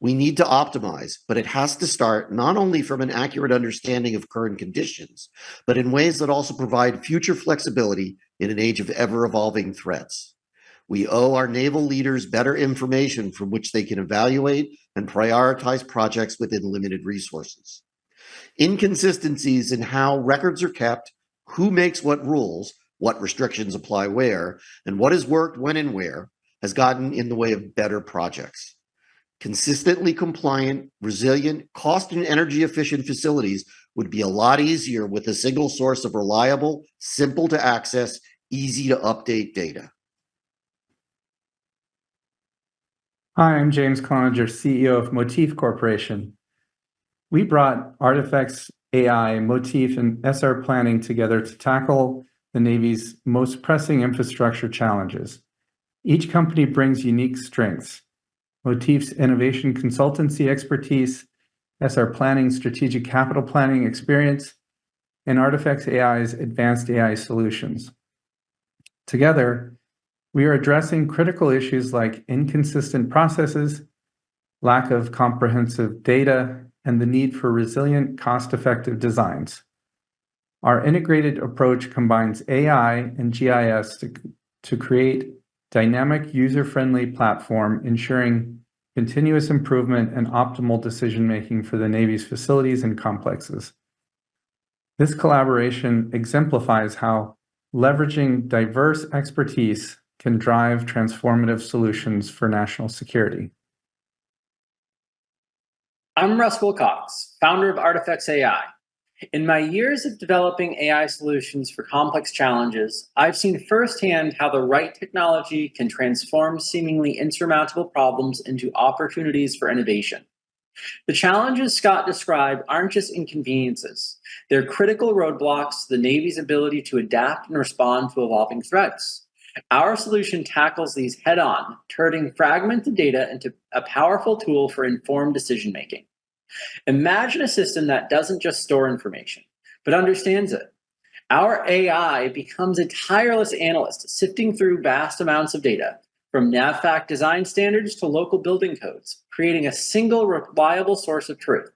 We need to optimize, but it has to start not only from an accurate understanding of current conditions, but in ways that also provide future flexibility in an age of ever-evolving threats. We owe our naval leaders better information from which they can evaluate and prioritize projects within limited resources. Inconsistencies in how records are kept, who makes what rules, what restrictions apply where, and what has worked when and where, has gotten in the way of better projects. Consistently compliant, resilient, cost and energy efficient facilities would be a lot easier with a single source of reliable, simple to access, easy to update data. Hi, I'm James Cloninger, CEO of Motif Corporation. We brought Artifacts AI, Motif, and SR Planning together to tackle the Navy's most pressing infrastructure challenges. Each company brings unique strengths. Motif's innovation consultancy expertise, SR Planning's strategic capital planning experience, and Artifacts AI's advanced AI solutions. Together, we are addressing critical issues like inconsistent processes, lack of comprehensive data, and the need for resilient, cost-effective designs. Our integrated approach combines AI and GIS to create dynamic, user-friendly platform, ensuring continuous improvement and optimal decision-making for the Navy's facilities and complexes. This collaboration exemplifies how leveraging diverse expertise can drive transformative solutions for national security. I'm Russ Wilcox, founder of Artifacts AI. In my years of developing AI solutions for complex challenges, I've seen firsthand how the right technology can transform seemingly insurmountable problems into opportunities for innovation. The challenges Scott described aren't just inconveniences. They're critical roadblocks to the Navy's ability to adapt and respond to evolving threats. Our solution tackles these head-on, turning fragmented data into a powerful tool for informed decision-making. Imagine a system that doesn't just store information, but understands it. Our AI becomes a tireless analyst, sifting through vast amounts of data, from NAVFAC design standards to local building codes, creating a single reliable source of truth.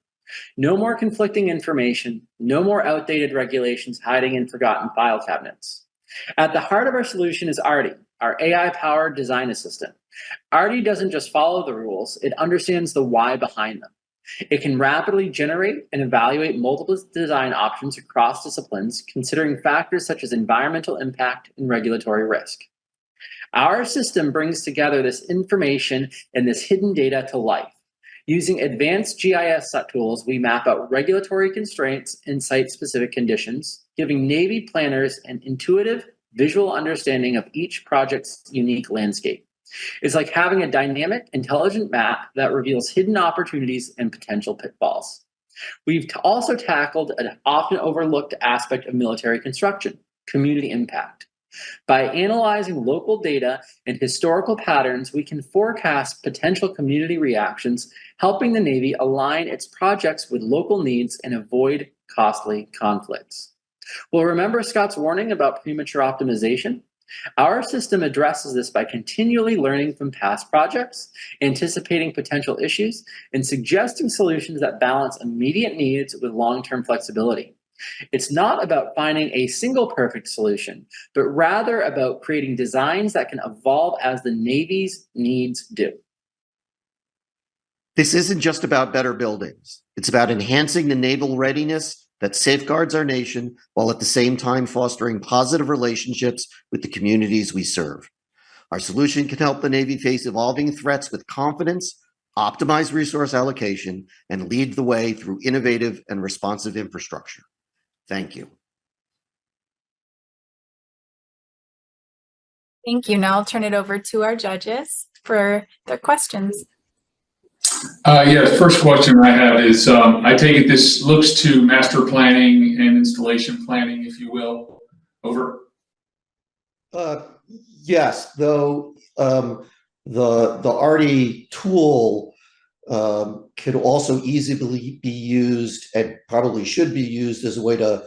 No more conflicting information, no more outdated regulations hiding in forgotten file cabinets. At the heart of our solution is Artie, our AI-powered design assistant. Artie doesn't just follow the rules, it understands the why behind them. It can rapidly generate and evaluate multiple design options across disciplines, considering factors such as environmental impact and regulatory risk. Our system brings together this information and this hidden data to life. Using advanced GIS tools, we map out regulatory constraints and site-specific conditions, giving Navy planners an intuitive, visual understanding of each project's unique landscape. It's like having a dynamic, intelligent map that reveals hidden opportunities and potential pitfalls. We've also tackled an often overlooked aspect of military construction, community impact. By analyzing local data and historical patterns, we can forecast potential community reactions, helping the Navy align its projects with local needs and avoid costly conflicts. Well, remember Scott's warning about premature optimization? Our system addresses this by continually learning from past projects, anticipating potential issues, and suggesting solutions that balance immediate needs with long-term flexibility. It's not about finding a single perfect solution, but rather about creating designs that can evolve as the Navy's needs do. This isn't just about better buildings. It's about enhancing the naval readiness that safeguards our nation while at the same time fostering positive relationships with the communities we serve. Our solution can help the Navy face evolving threats with confidence, optimize resource allocation, and lead the way through innovative and responsive infrastructure. Thank you. Thank you. Now I'll turn it over to our judges for their questions. Yeah, first question I have is, I take it this looks to master planning and installation planning, if you will. Over. Yes, though the ARTI tool could also easily be used, and probably should be used, as a way to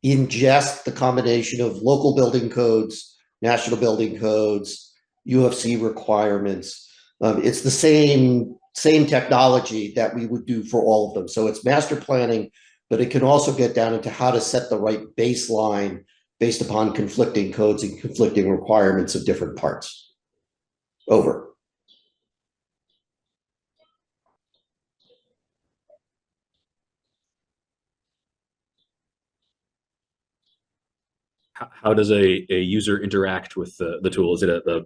ingest the combination of local building codes, national building codes, UFC requirements. It's the same technology that we would do for all of them. So it's master planning, but it can also get down into how to set the right baseline based upon conflicting codes and conflicting requirements of different parts. Over. How does a user interact with the tool? Is it a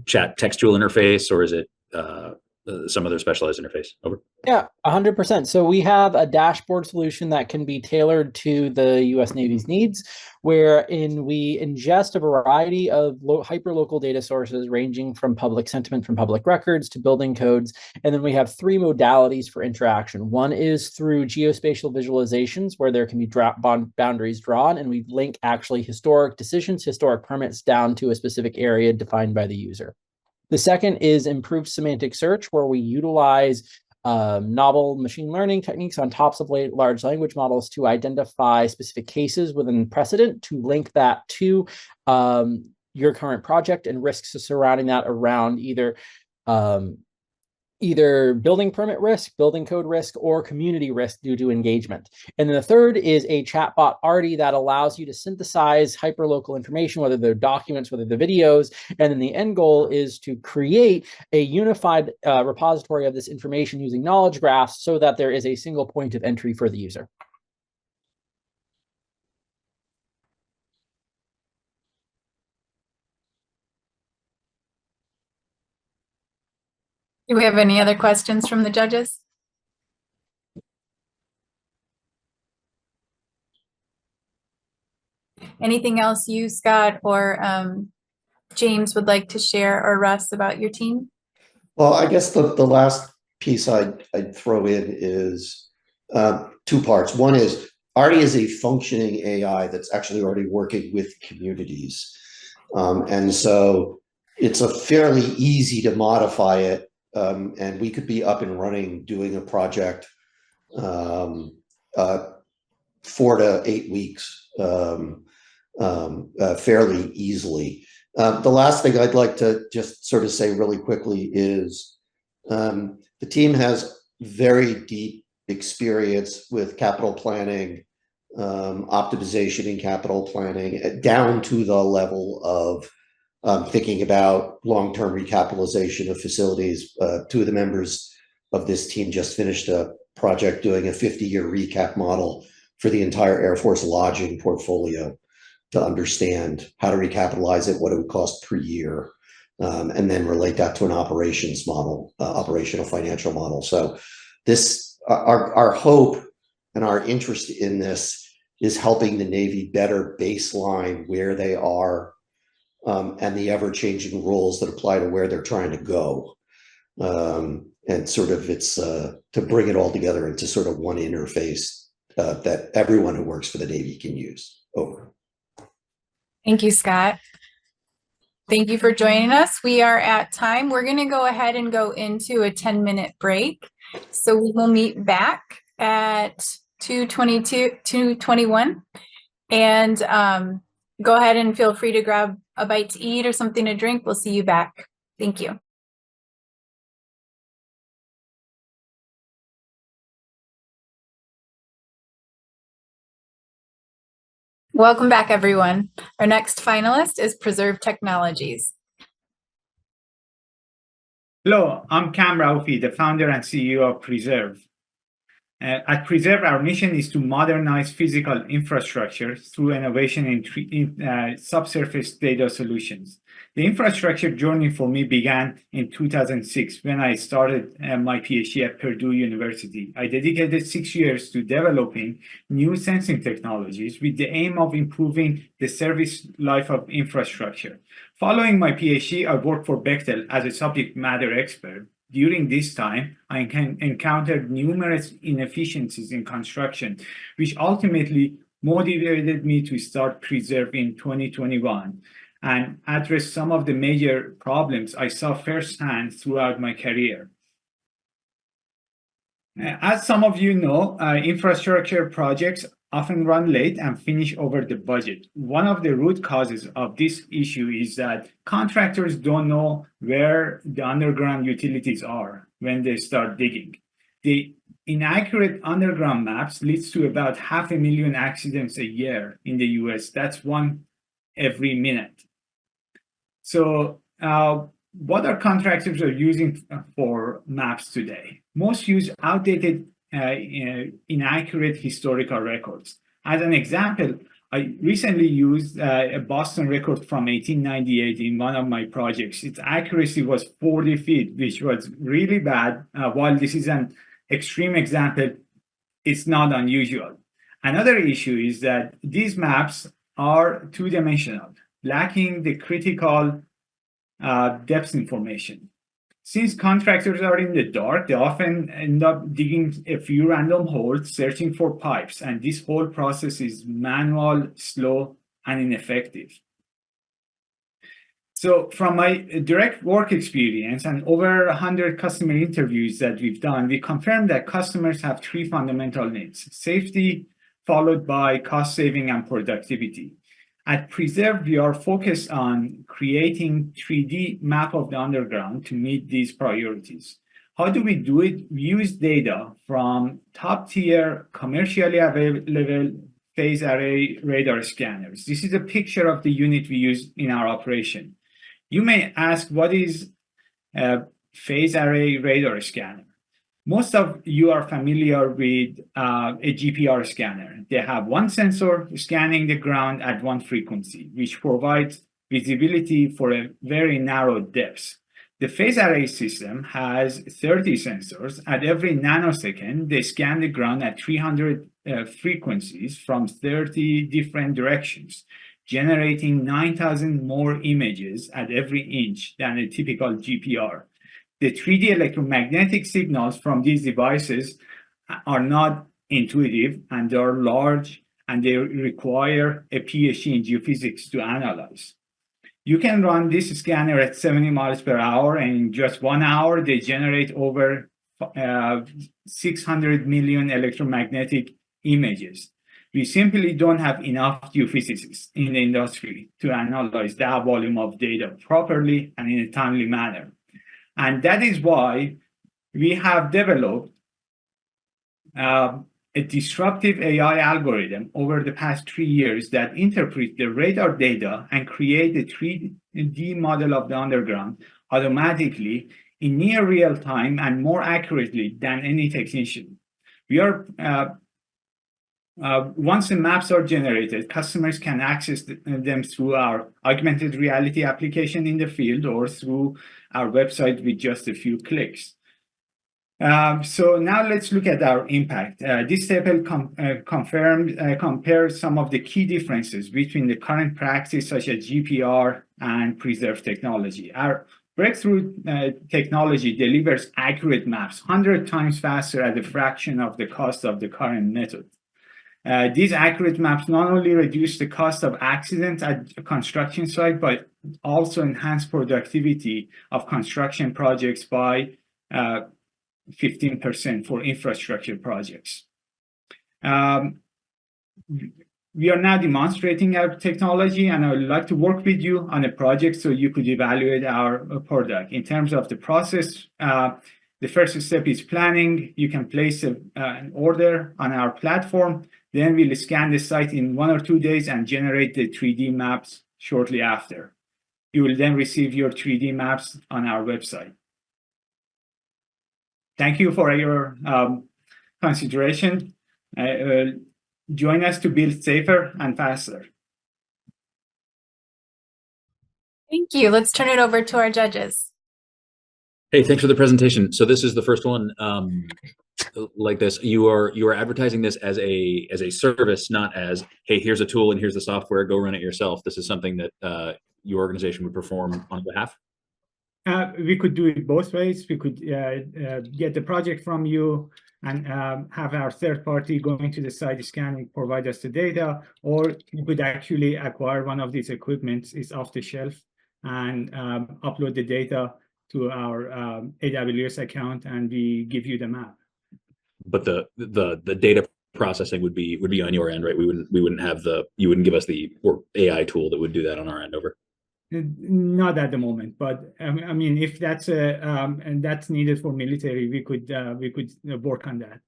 chat textual interface, or is it some other specialized interface? Over. Yeah, 100%. So we have a dashboard solution that can be tailored to the U.S. Navy's needs, wherein we ingest a variety of hyperlocal data sources ranging from public sentiment from public records to building codes. And then we have three modalities for interaction. One is through geospatial visualizations, where there can be boundaries drawn, and we link actually historic decisions, historic permits down to a specific area defined by the user. The second is improved semantic search, where we utilize novel machine learning techniques on top of large language models to identify specific cases within precedent, to link that to your current project and risks surrounding that around either building permit risk, building code risk, or community risk due to engagement. And then the third is a chatbot ARTI that allows you to synthesize hyperlocal information, whether they're documents, whether they're videos. And then the end goal is to create a unified repository of this information using knowledge graphs, so that there is a single point of entry for the user. Do we have any other questions from the judges? Anything else you, Scott, or James would like to share, or Russ, about your team? Well, I guess the last piece I'd throw in is two parts. One is ARTI is a functioning AI that's actually already working with communities. And so it's a fairly easy to modify it. And we could be up and running doing a project 4 to 8 weeks fairly easily. The last thing I'd like to just sort of say really quickly is the team has very deep experience with capital planning, optimization in capital planning, down to the level of thinking about long-term recapitalization of facilities. Two of the members of this team just finished a project doing a 50-year recap model for the entire Air Force lodging portfolio to understand how to recapitalize it, what it would cost per year, and then relate that to an operations model, operational financial model. So this, our hope and our interest in this is helping the Navy better baseline where they are, and the ever-changing rules that apply to where they're trying to go. And sort of it's to bring it all together into sort of one interface that everyone who works for the Navy can use. Over. Thank you, Scott. Thank you for joining us. We are at time. We're going to go ahead and go into a 10-minute break. So we will meet back at 2:21. And go ahead and feel free to grab a bite to eat or something to drink. We'll see you back. Thank you. Welcome back, everyone. Our next finalist is Preserve Technologies. Hello, I'm Cam Raufi, the founder and CEO of Preserve. At Preserve, our mission is to modernize physical infrastructure through innovation in subsurface data solutions. The infrastructure journey for me began in 2006 when I started my PhD at Purdue University. I dedicated 6 years to developing new sensing technologies with the aim of improving the service life of infrastructure. Following my PhD, I worked for Bechtel as a subject matter expert. During this time, I encountered numerous inefficiencies in construction, which ultimately motivated me to start Preserve in 2021 and address some of the major problems I saw firsthand throughout my career. As some of you know, infrastructure projects often run late and finish over the budget. One of the root causes of this issue is that contractors don't know where the underground utilities are when they start digging. The inaccurate underground maps leads to about 500,000 accidents a year in the US. That's one every minute. So what are contractors are using for maps today? Most use outdated, inaccurate historical records. As an example, I recently used a Boston record from 1898 in one of my projects. Its accuracy was 40 feet, which was really bad. While this is an extreme example, it's not unusual. Another issue is that these maps are two-dimensional, lacking the critical depth information. Since contractors are in the dark, they often end up digging a few random holes, searching for pipes, and this whole process is manual, slow, and ineffective. So from my direct work experience and over 100 customer interviews that we've done, we confirmed that customers have three fundamental needs: safety, followed by cost saving and productivity. At Preserve, we are focused on creating 3D map of the underground to meet these priorities. How do we do it? We use data from top-tier, commercially available phase array radar scanners. This is a picture of the unit we use in our operation. You may ask, what is a phase array radar scanner? Most of you are familiar with a GPR scanner. They have one sensor scanning the ground at one frequency, which provides visibility for a very narrow depth. The phase array system has 30 sensors. At every nanosecond, they scan the ground at 300 frequencies from 30 different directions, generating 9,000 more images at every inch than a typical GPR. The 3D electromagnetic signals from these devices are not intuitive, and they are large, and they require a PhD in geophysics to analyze. You can run this scanner at 70 miles per hour, and in just 1 hour, they generate over 600 million electromagnetic images. We simply don't have enough geophysicists in the industry to analyze that volume of data properly and in a timely manner. And that is why we have developed a disruptive AI algorithm over the past 3 years that interprets the radar data and create a 3D model of the underground automatically in near real time and more accurately than any technician. We are once the maps are generated, customers can access them through our augmented reality application in the field or through our website with just a few clicks. So now let's look at our impact. This table compares some of the key differences between the current practice such as GPR and Preserve technology. Our breakthrough technology delivers accurate maps 100 times faster at a fraction of the cost of the current method. These accurate maps not only reduce the cost of accidents at a construction site, but also enhance productivity of construction projects by 15% for infrastructure projects. We are now demonstrating our technology, and I would like to work with you on a project so you could evaluate our product. In terms of the process, the first step is planning. You can place an order on our platform. Then we'll scan the site in 1 or 2 days and generate the 3D maps shortly after. You will then receive your 3D maps on our website. Thank you for your consideration. Join us to build safer and faster. Thank you. Let's turn it over to our judges. Hey, thanks for the presentation. So this is the first one like this. You are advertising this as a service, not as, hey, here's a tool and here's the software, go run it yourself. This is something that your organization would perform on behalf? We could do it both ways. We could get the project from you and have our third party going to the site, scanning, provide us the data, or you could actually acquire one of these equipments, it's off the shelf, and upload the data to our AWS account, and we give you the map. But the data processing would be on your end, right? We wouldn't have you wouldn't give us the AI tool that would do that on our end, over. Not at the moment, but I mean, if that's and that's needed for military, we could work on that.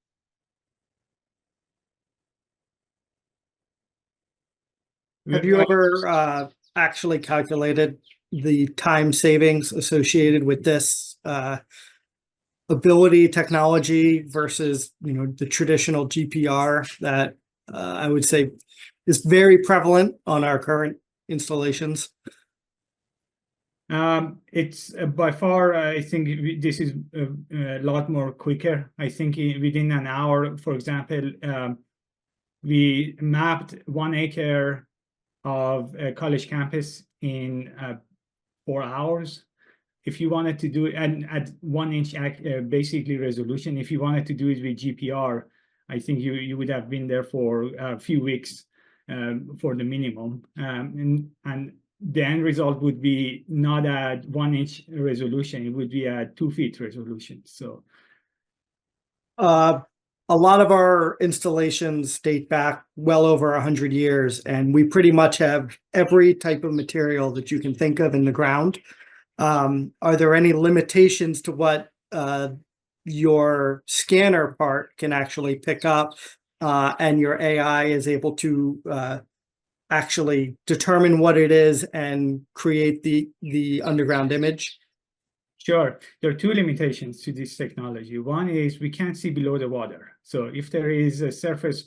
Have you ever actually calculated the time savings associated with this ability technology versus, the traditional GPR that I would say is very prevalent on our current installations? It's by far, I think this is a lot more quicker. I think within an hour, for example, we mapped 1 acre of a college campus in 4 hours. If you wanted to do it at 1 inch basically resolution, if you wanted to do it with GPR, I think you would have been there for a few weeks for the minimum. And the end result would be not at 1 inch resolution, it would be at 2 feet resolution. So a lot of our installations date back well over 100 years, and we pretty much have every type of material that you can think of in the ground. Are there any limitations to what your scanner part can actually pick up, and your AI is able to actually determine what it is and create the underground image? Sure. There are two limitations to this technology. One is we can't see below the water. So if there is a surface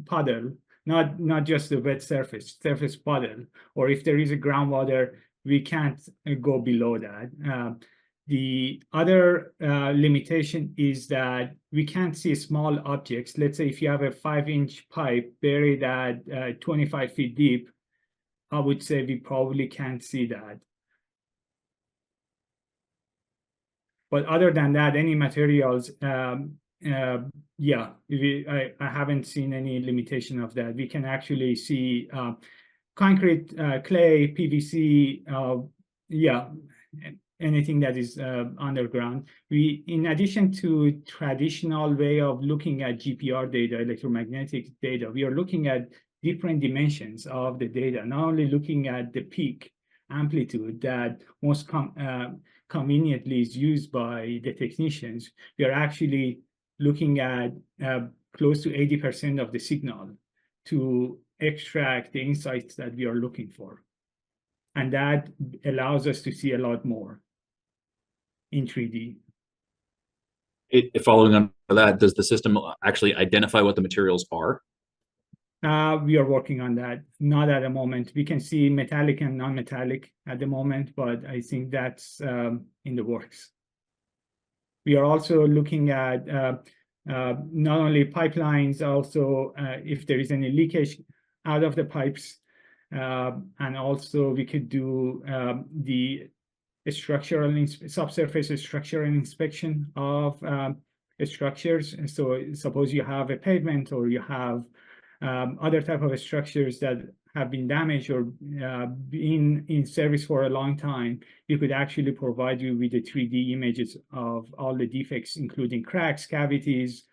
puddle, not just the wet surface puddle, or if there is a groundwater, we can't go below that. The other limitation is that we can't see small objects. Let's say if you have a 5-inch pipe buried at 25 feet deep, I would say we probably can't see that. But other than that, any materials, yeah, I haven't seen any limitation of that. We can actually see concrete, clay, PVC, yeah, anything that is underground. In addition to traditional way of looking at GPR data, electromagnetic data, we are looking at different dimensions of the data, not only looking at the peak amplitude that most conveniently is used by the technicians. We are actually looking at close to 80% of the signal to extract the insights that we are looking for. And that allows us to see a lot more in 3D. Following on that, does the system actually identify what the materials are? We are working on that. Not at the moment. We can see metallic and non-metallic at the moment, but I think that's in the works. We are also looking at not only pipelines, also if there is any leakage out of the pipes, and also we could do the subsurface structural inspection of structures. So suppose you have a pavement or you have other type of structures that have been damaged or been in service for a long time, we could actually provide you with the 3D images of all the defects, including cracks, cavities,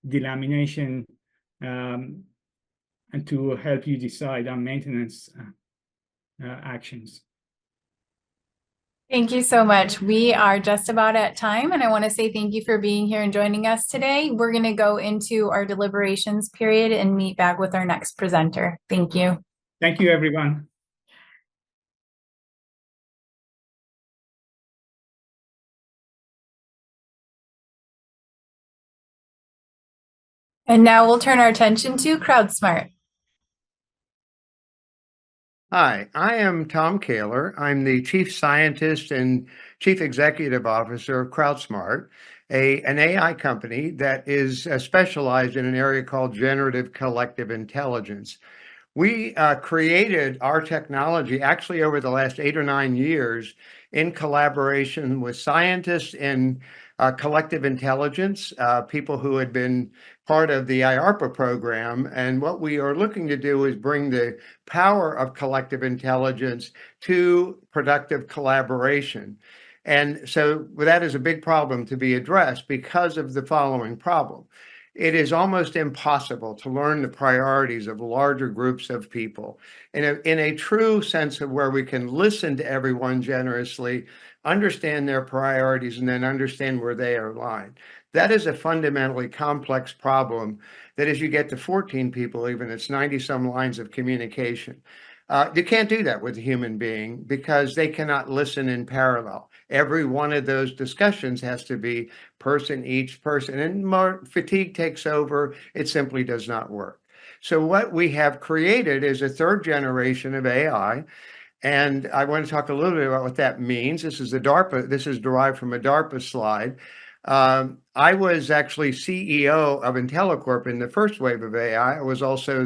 delamination, and to help you decide on maintenance actions. Thank you so much. We are just about at time, and I want to say thank you for being here and joining us today. We're going to go into our deliberations period and meet back with our next presenter. Thank you. Thank you, everyone. And now we'll turn our attention to CrowdSmart. Hi, I am Tom Kaler. I'm the Chief Scientist and Chief Executive Officer of CrowdSmart, an AI company that is specialized in an area called generative collective intelligence. We created our technology actually over the last 8 or 9 years in collaboration with scientists in collective intelligence, people who had been part of the IARPA program. And what we are looking to do is bring the power of collective intelligence to productive collaboration. And so that is a big problem to be addressed because of the following problem. It is almost impossible to learn the priorities of larger groups of people in a true sense of where we can listen to everyone generously, understand their priorities, and then understand where they are aligned. That is a fundamentally complex problem that as you get to 14 people, even it's 90 some lines of communication. You can't do that with a human being because they cannot listen in parallel. Every one of those discussions has to be each person, and more fatigue takes over. It simply does not work. So what we have created is a third generation of AI. And I want to talk a little bit about what that means. This is derived from a DARPA slide. I was actually CEO of IntelliCorp in the first wave of AI. I was also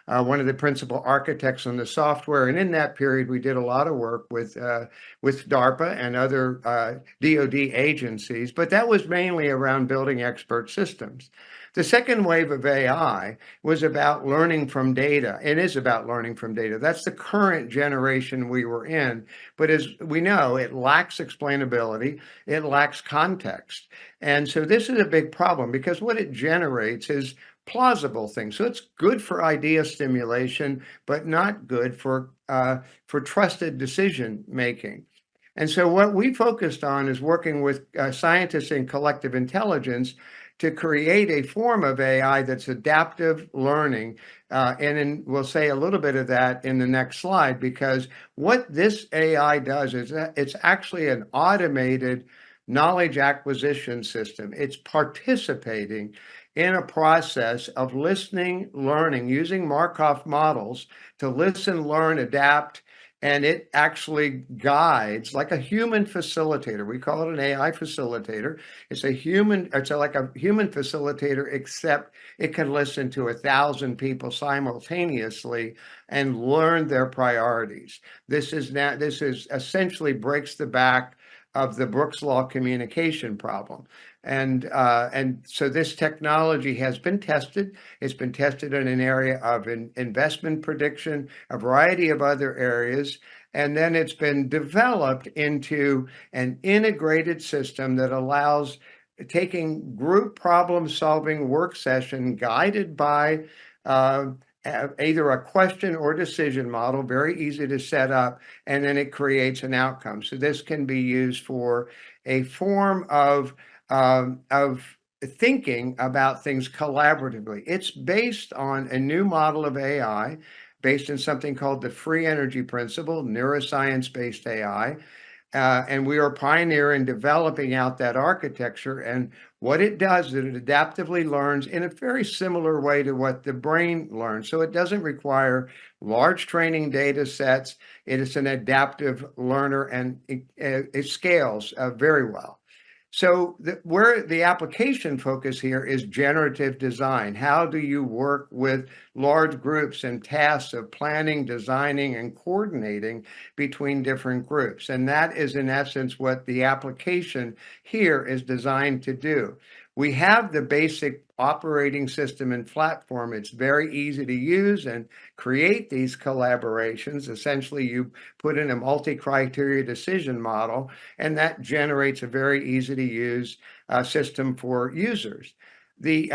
one of the principal architects on the software. And in that period, we did a lot of work with DARPA and other DoD agencies, but that was mainly around building expert systems. The second wave of AI was about learning from data. It is about learning from data. That's the current generation we were in. But as we know, it lacks explainability. It lacks context. And so this is a big problem because what it generates is plausible things. So it's good for idea stimulation, but not good for trusted decision making. And so what we focused on is working with scientists in collective intelligence to create a form of AI that's adaptive learning. And we'll say a little bit of that in the next slide, because what this AI does is it's actually an automated knowledge acquisition system. It's participating in a process of listening, learning, using Markov models to listen, learn, adapt, and it actually guides like a human facilitator. We call it an AI facilitator. It's like a human facilitator, except it can listen to 1,000 people simultaneously and learn their priorities. This essentially breaks the back of the Brooks Law communication problem. And so this technology has been tested. It's been tested in an area of investment prediction, a variety of other areas. And then it's been developed into an integrated system that allows taking group problem solving work session guided by either a question or decision model, very easy to set up, and then it creates an outcome. So this can be used for a form of thinking about things collaboratively. It's based on a new model of AI, based in something called the free energy principle, neuroscience-based AI. And we are pioneering developing out that architecture. And what it does is it adaptively learns in a very similar way to what the brain learns. So it doesn't require large training data sets. It is an adaptive learner, and it scales very well. So where the application focus here is generative design. How do you work with large groups and tasks of planning, designing, and coordinating between different groups? And that is in essence what the application here is designed to do. We have the basic operating system and platform. It's very easy to use and create these collaborations. Essentially, you put in a multi-criteria decision model, and that generates a very easy to use system for users. The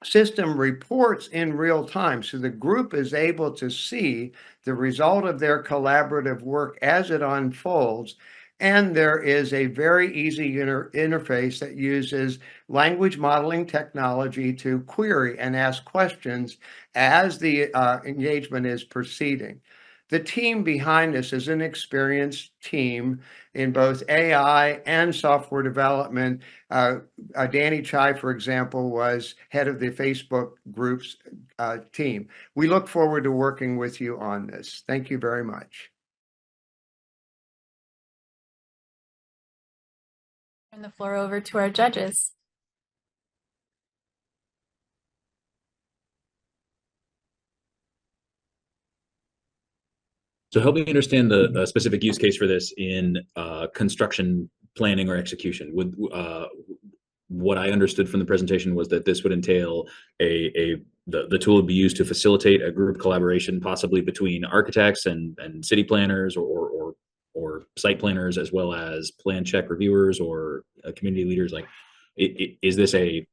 system reports in real time, so the group is able to see the result of their collaborative work as it unfolds. And there is a very easy interface that uses language modeling technology to query and ask questions as the engagement is proceeding. The team behind this is an experienced team in both AI and software development. Danny Chai, for example, was head of the Facebook group's team. We look forward to working with you on this. Thank you very much. Turn the floor over to our judges. So help me understand the specific use case for this in construction planning or execution. What I understood from the presentation was that this would entail the tool would be used to facilitate a group collaboration, possibly between architects and city planners or site planners, as well as plan check reviewers or community leaders. Like, is this a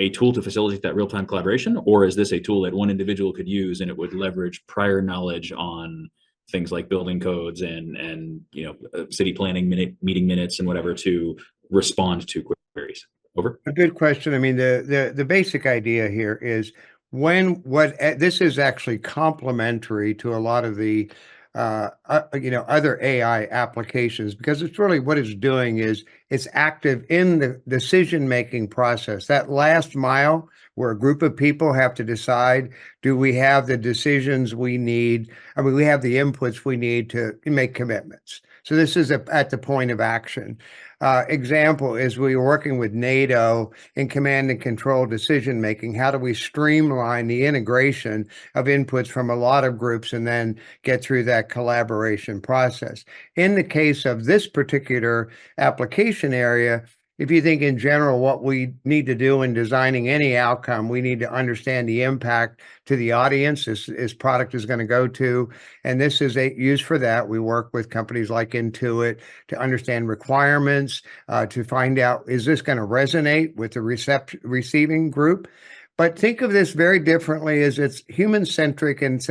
tool to facilitate that real-time collaboration, or is this a tool that one individual could use and it would leverage prior knowledge on things like building codes and city planning meeting minutes and whatever to respond to queries? Over. A good question. I mean, the basic idea here is this is actually complementary to a lot of the other AI applications, because it's really what it's doing is it's active in the decision-making process. That last mile where a group of people have to decide, do we have the decisions we need? I mean, we have the inputs we need to make commitments. So this is at the point of action. Example is we were working with NATO in command and control decision making. How do we streamline the integration of inputs from a lot of groups and then get through that collaboration process? In the case of this particular application area, if you think in general what we need to do in designing any outcome, we need to understand the impact to the audience this product is going to go to. And this is used for that. We work with companies like Intuit to understand requirements, to find out, is this going to resonate with the receiving group? But think of this very differently, as it's human-centric and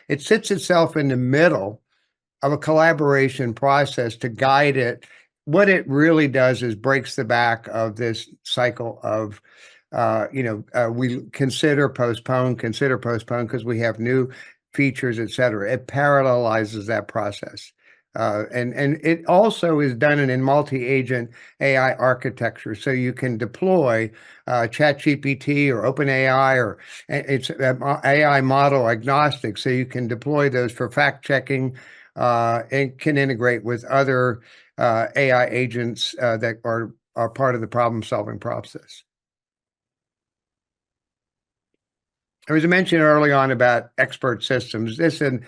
it sits itself in the middle of a collaboration process to guide it. What it really does is breaks the back of this cycle of, we consider postpone because we have new features, et cetera. It parallelizes that process. And it also is done in multi-agent AI architecture. So you can deploy ChatGPT or OpenAI, or it's AI model agnostic. So you can deploy those for fact checking and can integrate with other AI agents that are part of the problem-solving process. There was a mention early on about expert systems. This, and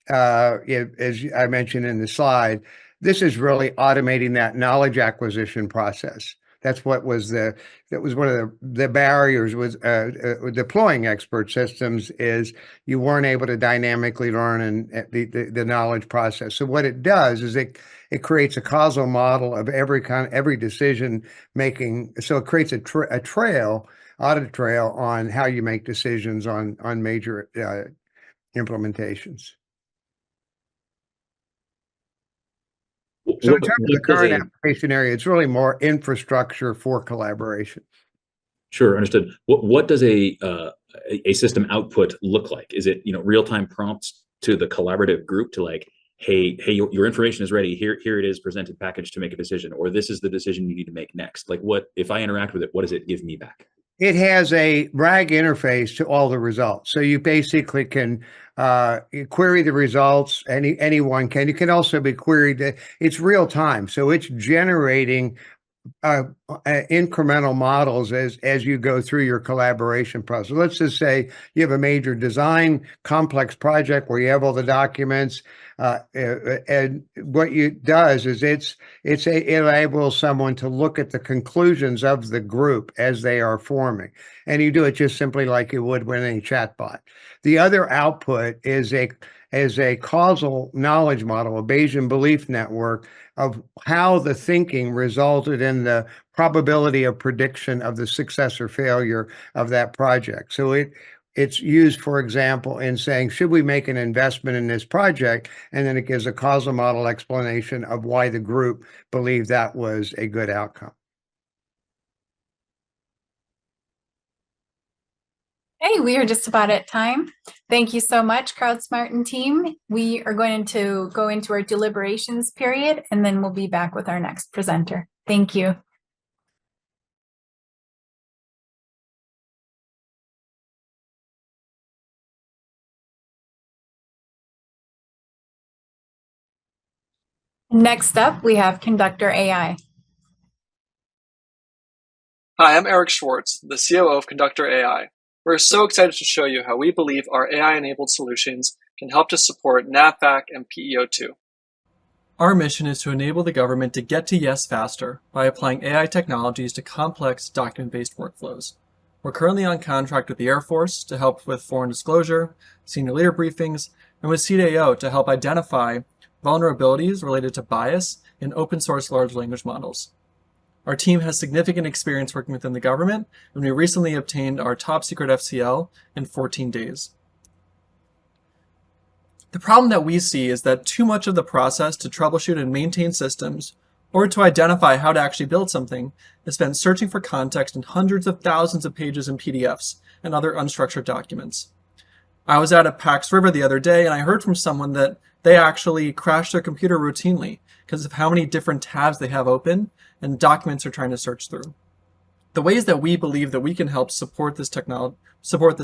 as I mentioned in the slide, this is really automating that knowledge acquisition process. That's what was that was one of the barriers with deploying expert systems, is you weren't able to dynamically learn and the knowledge process. So what it does is it creates a causal model of every decision making. So it creates a audit trail on how you make decisions on major implementations. So in terms of the current application area, it's really more infrastructure for collaboration. Sure, understood. What does a system output look like? Is it real-time prompts to the collaborative group to like, hey, your information is ready. Here it is, presented, packaged to make a decision, or this is the decision you need to make next. Like, what if I interact with it? What does it give me back? It has a RAG interface to all the results. So you basically can query the results. Anyone can. You can also be queried. It's real time. So it's generating incremental models as you go through your collaboration process. Let's just say you have a major design complex project where you have all the documents, and what it does is it enables someone to look at the conclusions of the group as they are forming, and you do it just simply like you would with any chatbot. The other output is a causal knowledge model, a Bayesian belief network of how the thinking resulted in the probability of prediction of the success or failure of that project. So it's used, for example, in saying, should we make an investment in this project? And then it gives a causal model explanation of why the group believed that was a good outcome. Hey, we are just about at time. Thank you so much, CrowdSmart and team. We are going to go into our deliberations period, and then we'll be back with our next presenter. Thank you. Next up, we have Conductor AI. Hi, I'm Eric Schwartz, the COO of Conductor AI. We're so excited to show you how we believe our AI-enabled solutions can help to support NAVFAC and PEO II. Our mission is to enable the government to get to yes faster by applying AI technologies to complex document-based workflows. We're currently on contract with the Air Force to help with foreign disclosure, senior leader briefings, and with CDAO to help identify vulnerabilities related to bias in open source large language models. Our team has significant experience working within the government, and we recently obtained our top secret FCL in 14 days. The problem that we see is that too much of the process to troubleshoot and maintain systems, or to identify how to actually build something, is spent searching for context in hundreds of thousands of pages in PDFs and other unstructured documents. I was out at Pax River the other day, and I heard from someone that they actually crash their computer routinely because of how many different tabs they have open and documents are trying to search through. The ways that we believe that we can help support this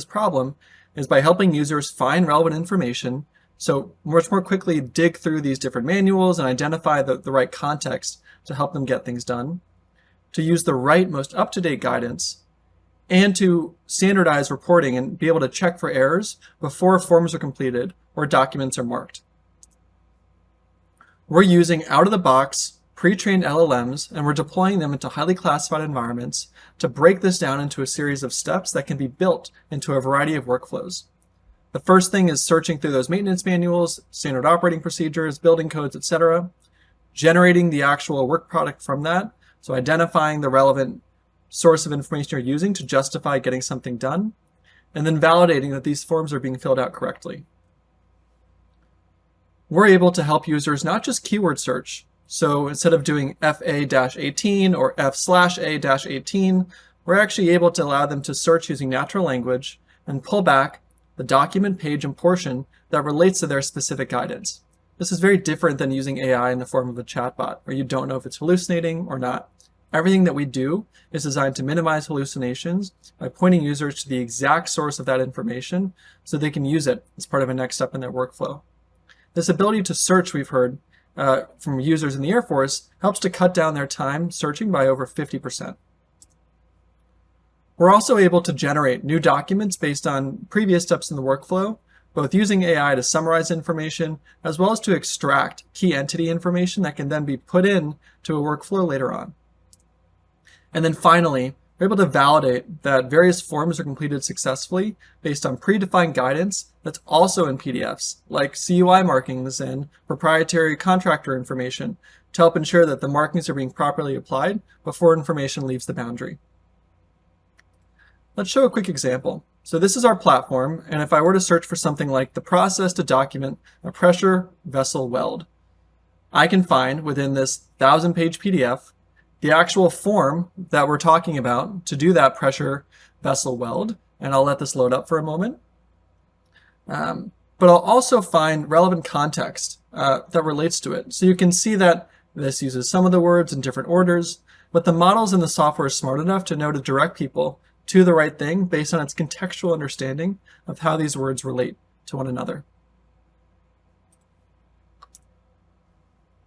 problem is by helping users find relevant information, so much more quickly dig through these different manuals and identify the right context to help them get things done, to use the right, most up-to-date guidance, and to standardize reporting and be able to check for errors before forms are completed or documents are marked. We're using out-of-the-box, pre-trained LLMs, and we're deploying them into highly classified environments to break this down into a series of steps that can be built into a variety of workflows. The first thing is searching through those maintenance manuals, standard operating procedures, building codes, etc., generating the actual work product from that, so identifying the relevant source of information you're using to justify getting something done, and then validating that these forms are being filled out correctly. We're able to help users not just keyword search, so instead of doing FA-18 or F/A-18, we're actually able to allow them to search using natural language and pull back the document page and portion that relates to their specific guidance. This is very different than using AI in the form of a chatbot, where you don't know if it's hallucinating or not. Everything that we do is designed to minimize hallucinations by pointing users to the exact source of that information so they can use it as part of a next step in their workflow. This ability to search, we've heard from users in the Air Force, helps to cut down their time searching by over 50%. We're also able to generate new documents based on previous steps in the workflow, both using AI to summarize information as well as to extract key entity information that can then be put in to a workflow later on. And then finally, we're able to validate that various forms are completed successfully based on predefined guidance that's also in PDFs, like CUI markings and proprietary contractor information, to help ensure that the markings are being properly applied before information leaves the boundary. Let's show a quick example. So this is our platform, and if I were to search for something like the process to document a pressure vessel weld, I can find within this 1,000-page PDF the actual form that we're talking about to do that pressure vessel weld, and I'll let this load up for a moment. But I'll also find relevant context that relates to it. So you can see that this uses some of the words in different orders, but the models in the software are smart enough to know to direct people to the right thing based on its contextual understanding of how these words relate to one another.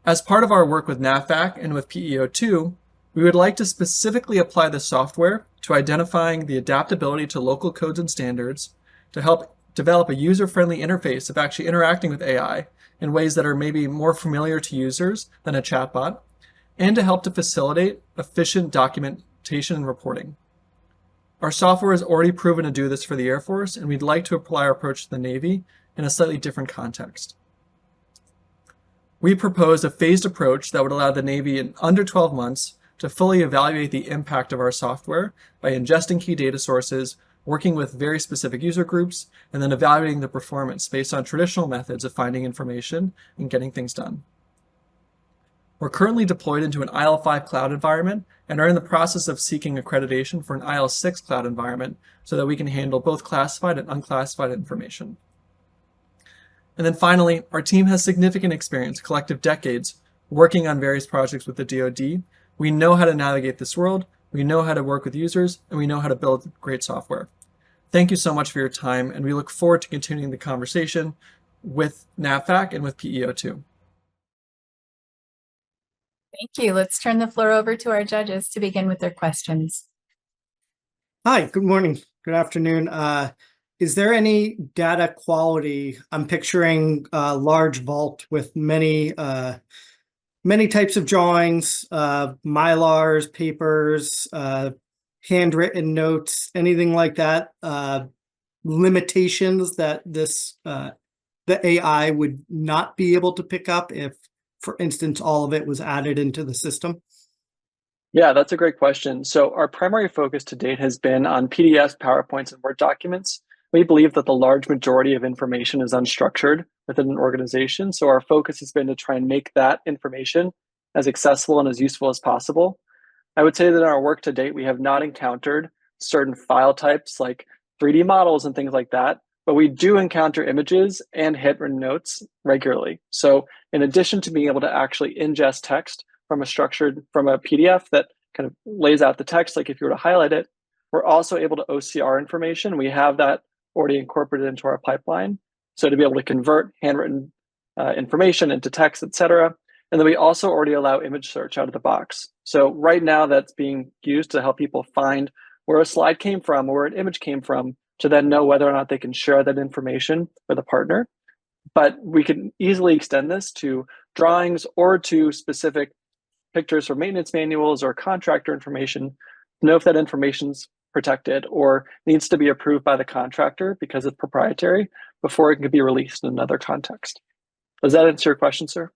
As part of our work with NAVFAC and with PEO II, we would like to specifically apply the software to identifying the adaptability to local codes and standards to help develop a user-friendly interface of actually interacting with AI in ways that are maybe more familiar to users than a chatbot, and to help to facilitate efficient documentation and reporting. Our software has already proven to do this for the Air Force, and we'd like to apply our approach to the Navy in a slightly different context. We propose a phased approach that would allow the Navy in under 12 months to fully evaluate the impact of our software by ingesting key data sources, working with very specific user groups, and then evaluating the performance based on traditional methods of finding information and getting things done. We're currently deployed into an IL5 cloud environment and are in the process of seeking accreditation for an IL6 cloud environment so that we can handle both classified and unclassified information. And then finally, our team has significant experience, collective decades, working on various projects with the DoD. We know how to navigate this world, we know how to work with users, and we know how to build great software. Thank you so much for your time, and we look forward to continuing the conversation with NAVFAC and with PEO II. Thank you. Let's turn the floor over to our judges to begin with their questions. Hi, good morning, good afternoon. Is there any data quality? I'm picturing a large vault with many types of drawings, Mylars, papers, handwritten notes, anything like that, limitations that the AI would not be able to pick up if, for instance, all of it was added into the system? Yeah, that's a great question. So our primary focus to date has been on PDFs, PowerPoints, and Word documents. We believe that the large majority of information is unstructured within an organization. So our focus has been to try and make that information as accessible and as useful as possible. I would say that in our work to date, we have not encountered certain file types like 3D models and things like that, but we do encounter images and handwritten notes regularly. So in addition to being able to actually ingest text from a PDF that kind of lays out the text, like if you were to highlight it, we're also able to OCR information. We have that already incorporated into our pipeline. So to be able to convert handwritten information into text, et cetera. And then we also already allow image search out of the box. So right now that's being used to help people find where a slide came from or where an image came from to then know whether or not they can share that information with a partner. But we can easily extend this to drawings or to specific pictures from maintenance manuals or contractor information to know if that information's protected or needs to be approved by the contractor because it's proprietary before it can be released in another context. Does that answer your question, sir?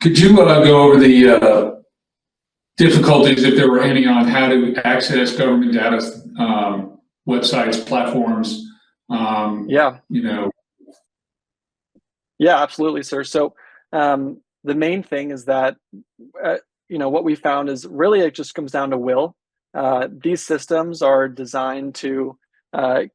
Could you go over the difficulties, if there were any, on how to access government data, websites, platforms? Yeah, absolutely, sir. So the main thing is that what we found is really it just comes down to will. These systems are designed to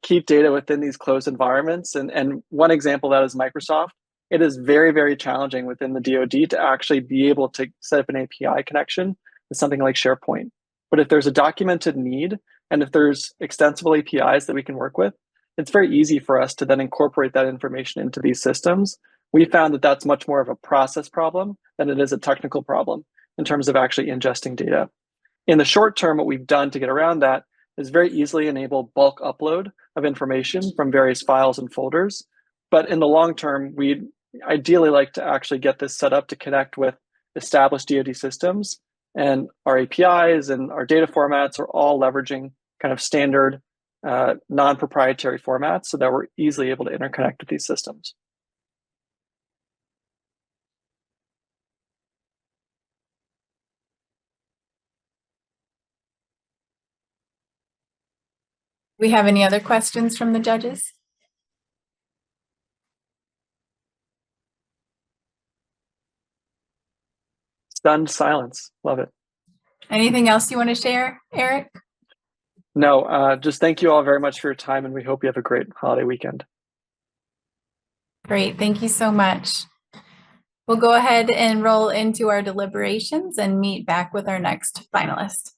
keep data within these closed environments, and one example of that is Microsoft. It is very, very challenging within the DoD to actually be able to set up an API connection to something like SharePoint. But if there's a documented need, and if there's extensible APIs that we can work with, it's very easy for us to then incorporate that information into these systems. We found that that's much more of a process problem than it is a technical problem in terms of actually ingesting data. In the short term, what we've done to get around that is very easily enable bulk upload of information from various files and folders. But in the long term, we'd ideally like to actually get this set up to connect with established DoD systems, and our APIs and our data formats are all leveraging kind of standard non-proprietary formats so that we're easily able to interconnect with these systems. We have any other questions from the judges? Stunned silence. Love it. Anything else you want to share, Eric? No, just thank you all very much for your time, and we hope you have a great holiday weekend. Great. Thank you so much. We'll go ahead and roll into our deliberations and meet back with our next finalist.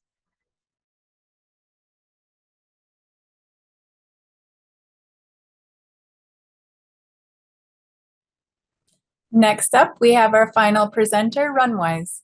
Next up, we have our final presenter, Runwise.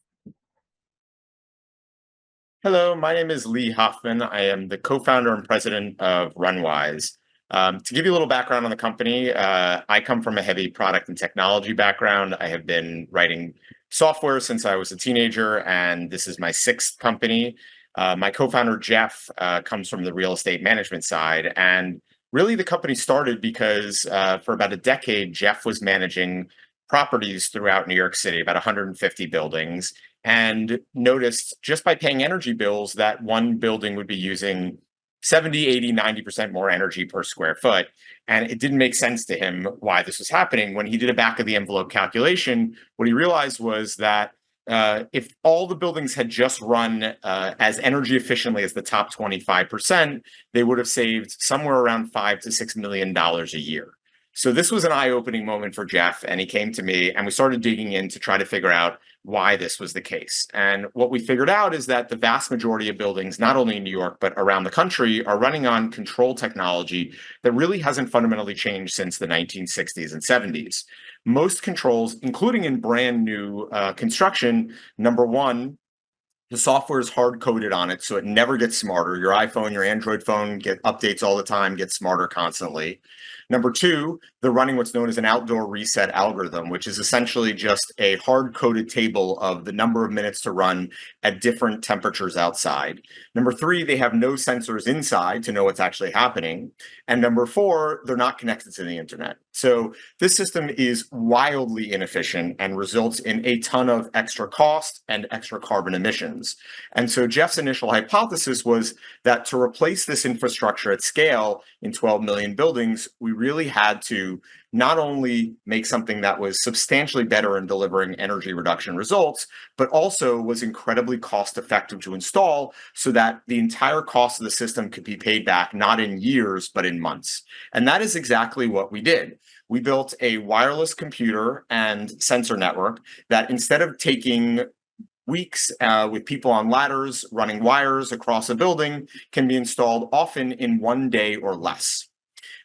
Hello, my name is Lee Hoffman. I am the co-founder and president of Runwise. To give you a little background on the company, I come from a heavy product and technology background. I have been writing software since I was a teenager, and this is my 6th company. My co-founder, Jeff, comes from the real estate management side. And really the company started because for about a decade, Jeff was managing properties throughout New York City, about 150 buildings, and noticed just by paying energy bills that one building would be using 70, 80, 90% more energy per square foot. And it didn't make sense to him why this was happening. When he did a back of the envelope calculation, what he realized was that if all the buildings had just run as energy efficiently as the top 25%, they would have saved somewhere around $5 to $6 million a year. So this was an eye-opening moment for Jeff, and he came to me and we started digging in to try to figure out why this was the case. And what we figured out is that the vast majority of buildings, not only in New York, but around the country, are running on control technology that really hasn't fundamentally changed since the 1960s and 70s. Most controls, including in brand new construction, number one, the software is hard-coded on it, so it never gets smarter. Your iPhone, your Android phone get updates all the time, gets smarter constantly. Number two, they're running what's known as an outdoor reset algorithm, which is essentially just a hard-coded table of the number of minutes to run at different temperatures outside. Number three, they have no sensors inside to know what's actually happening. And number four, they're not connected to the internet. So this system is wildly inefficient and results in a ton of extra cost and extra carbon emissions. And so Jeff's initial hypothesis was that to replace this infrastructure at scale in 12 million buildings, we really had to not only make something that was substantially better in delivering energy reduction results, but also was incredibly cost effective to install so that the entire cost of the system could be paid back, not in years, but in months. And that is exactly what we did. We built a wireless computer and sensor network that, instead of taking weeks with people on ladders running wires across a building, can be installed often in 1 day or less.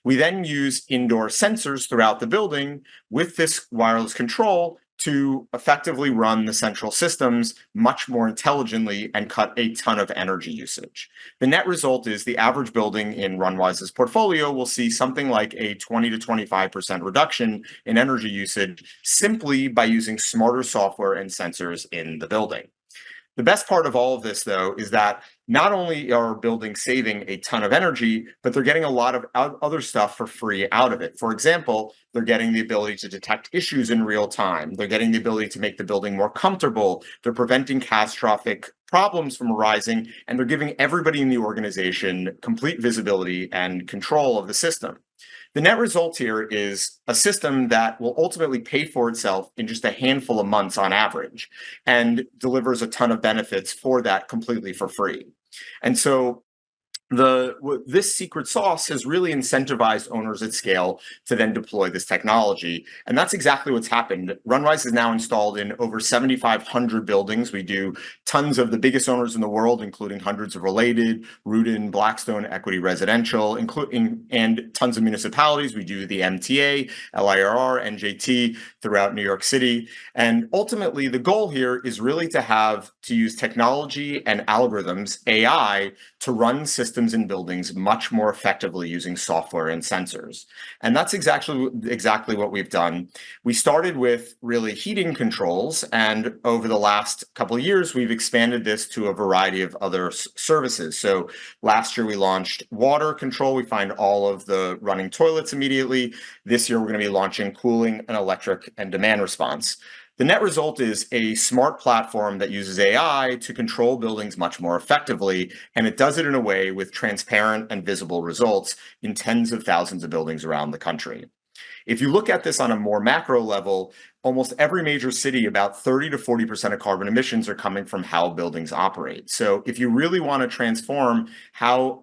We then use indoor sensors throughout the building with this wireless control to effectively run the central systems much more intelligently and cut a ton of energy usage. The net result is the average building in Runwise's portfolio will see something like a 20 to 25% reduction in energy usage simply by using smarter software and sensors in the building. The best part of all of this, though, is that not only are buildings saving a ton of energy, but they're getting a lot of other stuff for free out of it. For example, they're getting the ability to detect issues in real time. They're getting the ability to make the building more comfortable. They're preventing catastrophic problems from arising, and they're giving everybody in the organization complete visibility and control of the system. The net result here is a system that will ultimately pay for itself in just a handful of months on average and delivers a ton of benefits for that completely for free. And so this secret sauce has really incentivized owners at scale to then deploy this technology. And that's exactly what's happened. Runwise is now installed in over 7,500 buildings. We do tons of the biggest owners in the world, including hundreds of Related, Rudin, Blackstone, Equity Residential, and tons of municipalities. We do the MTA, LIRR, NJT throughout New York City. And ultimately, the goal here is really to use technology and algorithms, AI, to run systems in buildings much more effectively using software and sensors. And that's exactly what we've done. We started with really heating controls, and over the last couple of years, we've expanded this to a variety of other services. So last year we launched water control. We find all of the running toilets immediately. This year we're going to be launching cooling and electric and demand response. The net result is a smart platform that uses AI to control buildings much more effectively, and it does it in a way with transparent and visible results in tens of thousands of buildings around the country. If you look at this on a more macro level, almost every major city, about 30 to 40% of carbon emissions are coming from how buildings operate. So if you really want to transform how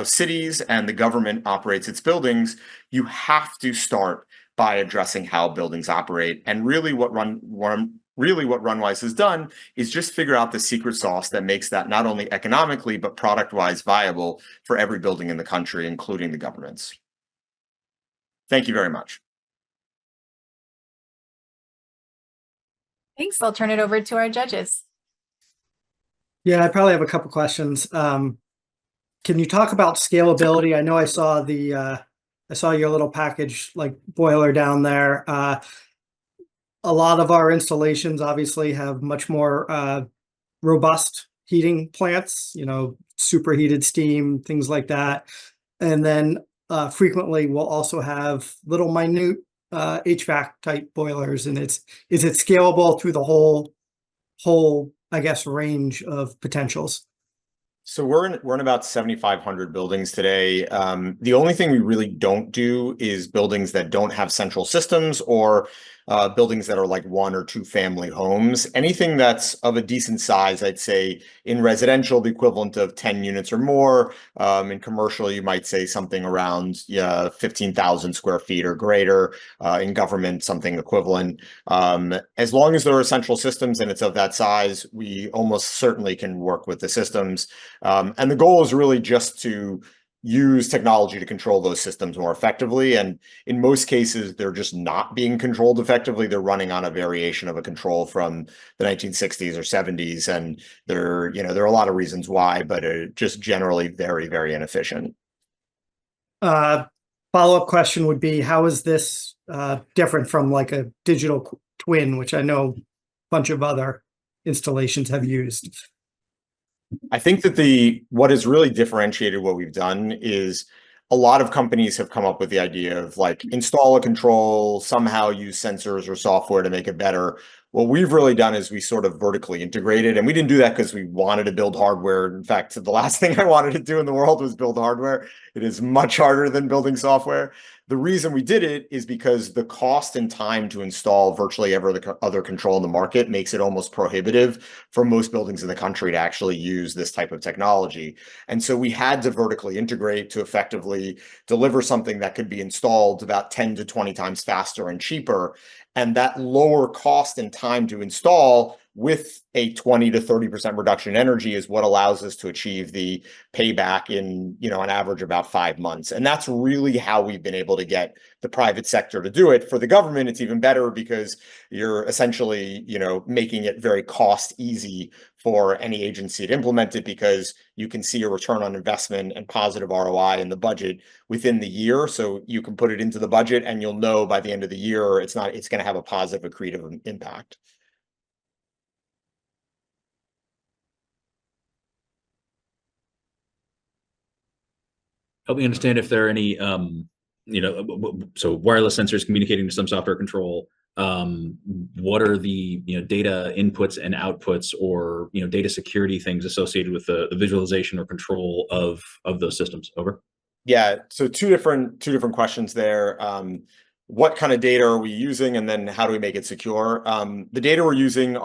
cities and the government operates its buildings, you have to start by addressing how buildings operate. And really what Runwise has done is just figure out the secret sauce that makes that not only economically, but product-wise viable for every building in the country, including the governments. Thank you very much. Thanks. I'll turn it over to our judges. Yeah, I probably have a couple questions. Can you talk about scalability? I know I saw I saw your little package like boiler down there. A lot of our installations obviously have much more robust heating plants, superheated steam, things like that. And then frequently we'll also have little minute HVAC type boilers. And is it scalable through the whole, I guess, range of potentials? So we're in about 7,500 buildings today. The only thing we really don't do is buildings that don't have central systems or buildings that are like 1 or 2 family homes. Anything that's of a decent size, I'd say in residential, the equivalent of 10 units or more. In commercial, you might say something around 15,000 square feet or greater. In government, something equivalent. As long as there are central systems and it's of that size, we almost certainly can work with the systems. And the goal is really just to use technology to control those systems more effectively. And in most cases, they're just not being controlled effectively. They're running on a variation of a control from the 1960s or 70s. And there are a lot of reasons why, but just generally very, very inefficient. Follow-up question would be, how is this different from like a digital twin, which I know a bunch of other installations have used? I think that what has really differentiated what we've done is a lot of companies have come up with the idea of like install a control, somehow use sensors or software to make it better. What we've really done is we sort of vertically integrated, and we didn't do that because we wanted to build hardware. In fact, the last thing I wanted to do in the world was build hardware. It is much harder than building software. The reason we did it is because the cost and time to install virtually every other control in the market makes it almost prohibitive for most buildings in the country to actually use this type of technology. And so we had to vertically integrate to effectively deliver something that could be installed about 10 to 20 times faster and cheaper. And that lower cost and time to install with a 20 to 30% reduction in energy is what allows us to achieve the payback in, on average about 5 months. And that's really how we've been able to get the private sector to do it. For the government, it's even better because you're essentially, making it very cost easy for any agency to implement it, because you can see a return on investment and positive ROI in the budget within the year. So you can put it into the budget and you'll know by the end of the year, it's going to have a positive accretive impact. Help me understand if there are any, so wireless sensors communicating to some software control. What are the data inputs and outputs, or data security things associated with the visualization or control of those systems? Over. Yeah, so two different questions there. What kind of data are we using, and then how do we make it secure? The data we're using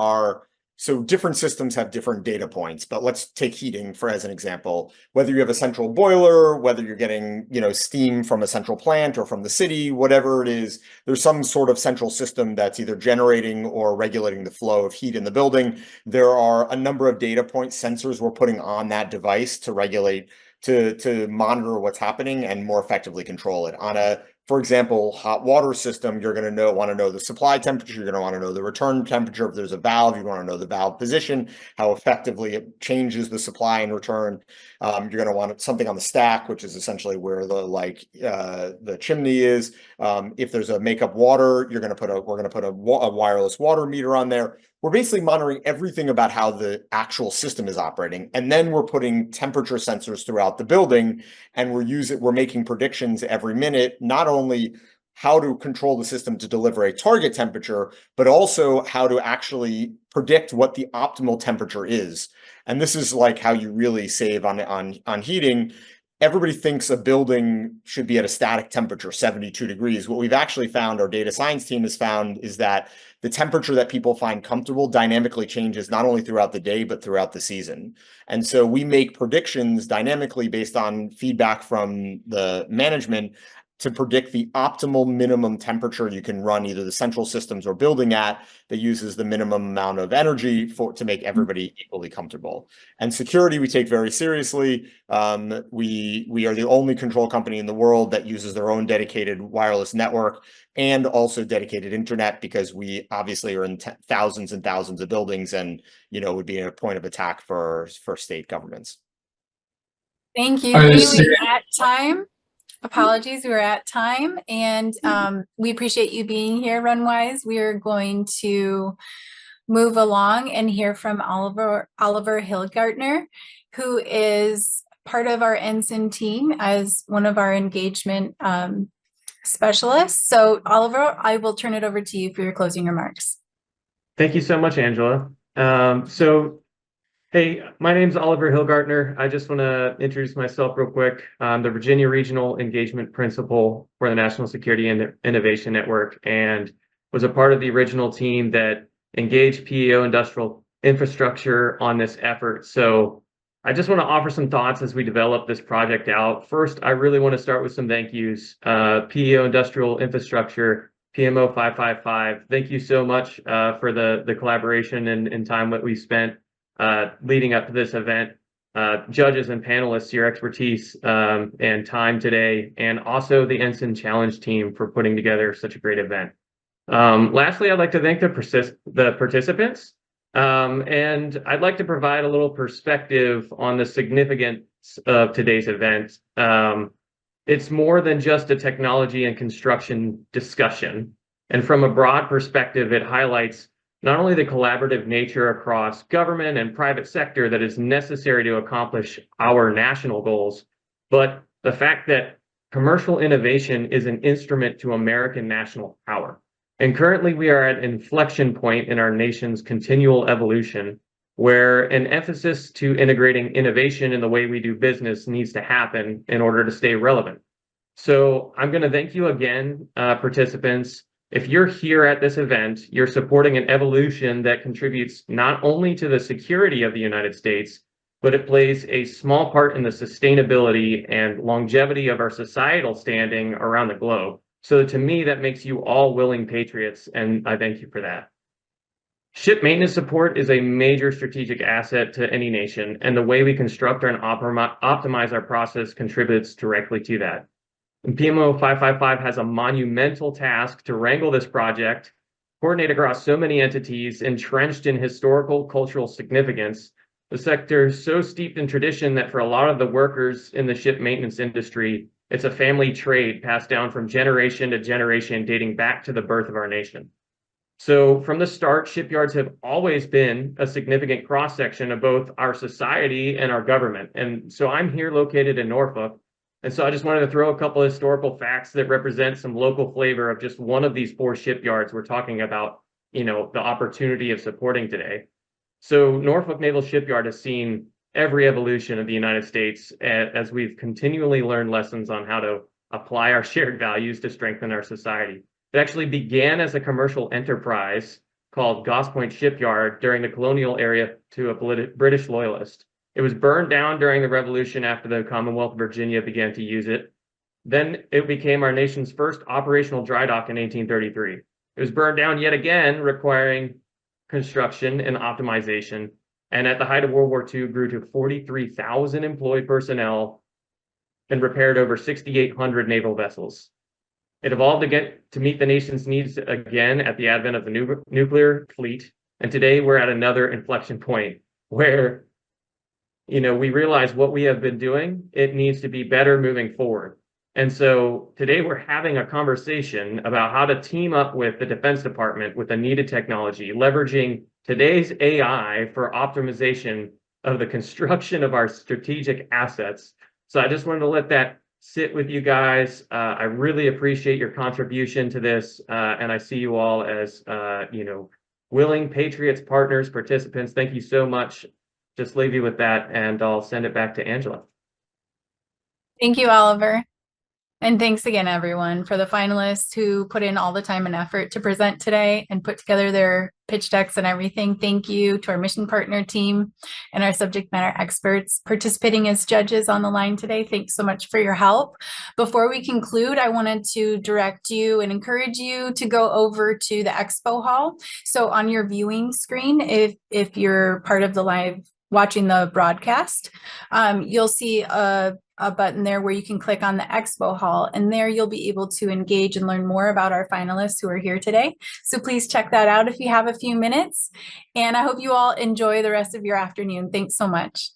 so different systems have different data points, but let's take heating as an example. Whether you have a central boiler, whether you're getting, steam from a central plant or from the city, whatever it is, there's some sort of central system that's either generating or regulating the flow of heat in the building. There are a number of data point sensors we're putting on that device to regulate, to monitor what's happening and more effectively control it. For example, hot water system, you're going to want to know the supply temperature. You're going to want to know the return temperature. If there's a valve, you want to know the valve position, how effectively it changes the supply and return. You're going to want something on the stack, which is essentially where the chimney is. If there's a makeup water, we're going to put a wireless water meter on there. We're basically monitoring everything about how the actual system is operating. And then we're putting temperature sensors throughout the building, and we're making predictions every minute, not only how to control the system to deliver a target temperature, but also how to actually predict what the optimal temperature is. And this is like how you really save on heating. Everybody thinks a building should be at a static temperature, 72 degrees. What we've actually found, our data science team has found, is that the temperature that people find comfortable dynamically changes not only throughout the day, but throughout the season. And so we make predictions dynamically based on feedback from the management to predict the optimal minimum temperature you can run either the central systems or building at that uses the minimum amount of energy to make everybody equally comfortable. And security we take very seriously. We are the only control company in the world that uses their own dedicated wireless network and also dedicated internet, because we obviously are in thousands and thousands of buildings, and would be a point of attack for state governments. Thank you. We're at time. Apologies, we're at time, and we appreciate you being here, Runwise. We are going to move along and hear from Oliver Hillgartner, who is part of our NSIN team as one of our engagement specialists. So Oliver, I will turn it over to you for your closing remarks. Thank you so much, Angela. So Hey, my name's Oliver Hillgartner. I just want to introduce myself real quick. I'm the Virginia Regional Engagement Principal for the National Security and Innovation Network, and was a part of the original team that engaged PEO Industrial Infrastructure on this effort. So I just want to offer some thoughts as we develop this project out. First, I really want to start with some thank yous. PEO Industrial Infrastructure, PMO 555, thank you so much for the collaboration and time that we spent leading up to this event. Judges and panelists, your expertise and time today, and also the NSIN Challenge team for putting together such a great event. Lastly, I'd like to thank the participants, and I'd like to provide a little perspective on the significance of today's event. It's more than just a technology and construction discussion, and from a broad perspective, it highlights not only the collaborative nature across government and private sector that is necessary to accomplish our national goals, but the fact that commercial innovation is an instrument to American national power. And currently we are at an inflection point in our nation's continual evolution, where an emphasis to integrating innovation in the way we do business needs to happen in order to stay relevant. So I'm going to thank you again, participants. If you're here at this event, you're supporting an evolution that contributes not only to the security of the United States, but it plays a small part in the sustainability and longevity of our societal standing around the globe. So to me, that makes you all willing patriots, and I thank you for that. Ship maintenance support is a major strategic asset to any nation, and the way we construct and optimize our process contributes directly to that. And PMO 555 has a monumental task to wrangle this project, coordinate across so many entities entrenched in historical cultural significance. The sector is so steeped in tradition that for a lot of the workers in the ship maintenance industry, it's a family trade passed down from generation to generation, dating back to the birth of our nation. So from the start, shipyards have always been a significant cross-section of both our society and our government. And so I'm here located in Norfolk. And so I just wanted to throw a couple of historical facts that represent some local flavor of just one of these 4 shipyards we're talking about, the opportunity of supporting today. So Norfolk Naval Shipyard has seen every evolution of the United States as we've continually learned lessons on how to apply our shared values to strengthen our society. It actually began as a commercial enterprise called Goss Point Shipyard during the colonial era to a British loyalist. It was burned down during the Revolution after the Commonwealth of Virginia began to use it. Then it became our nation's first operational dry dock in 1833. It was burned down yet again, requiring construction and optimization. And at the height of World War II, grew to 43,000 employed personnel and repaired over 6,800 naval vessels. It evolved to meet the nation's needs again at the advent of the nuclear fleet. And today we're at another inflection point where we realize what we have been doing, it needs to be better moving forward. And so today we're having a conversation about how to team up with the Defense Department with the needed technology, leveraging today's AI for optimization of the construction of our strategic assets. So I just wanted to let that sit with you guys. I really appreciate your contribution to this. And I see you all as, willing patriots, partners, participants. Thank you so much. Just leave you with that, and I'll send it back to Angela. Thank you, Oliver. And thanks again, everyone, for the finalists who put in all the time and effort to present today and put together their pitch decks and everything. Thank you to our mission partner team and our subject matter experts participating as judges on the line today. Thanks so much for your help. Before we conclude, I wanted to direct you and encourage you to go over to the expo hall. So on your viewing screen, if you're part of the live watching the broadcast, you'll see a button there where you can click on the expo hall, and there you'll be able to engage and learn more about our finalists who are here today. So please check that out if you have a few minutes, and I hope you all enjoy the rest of your afternoon. Thanks so much.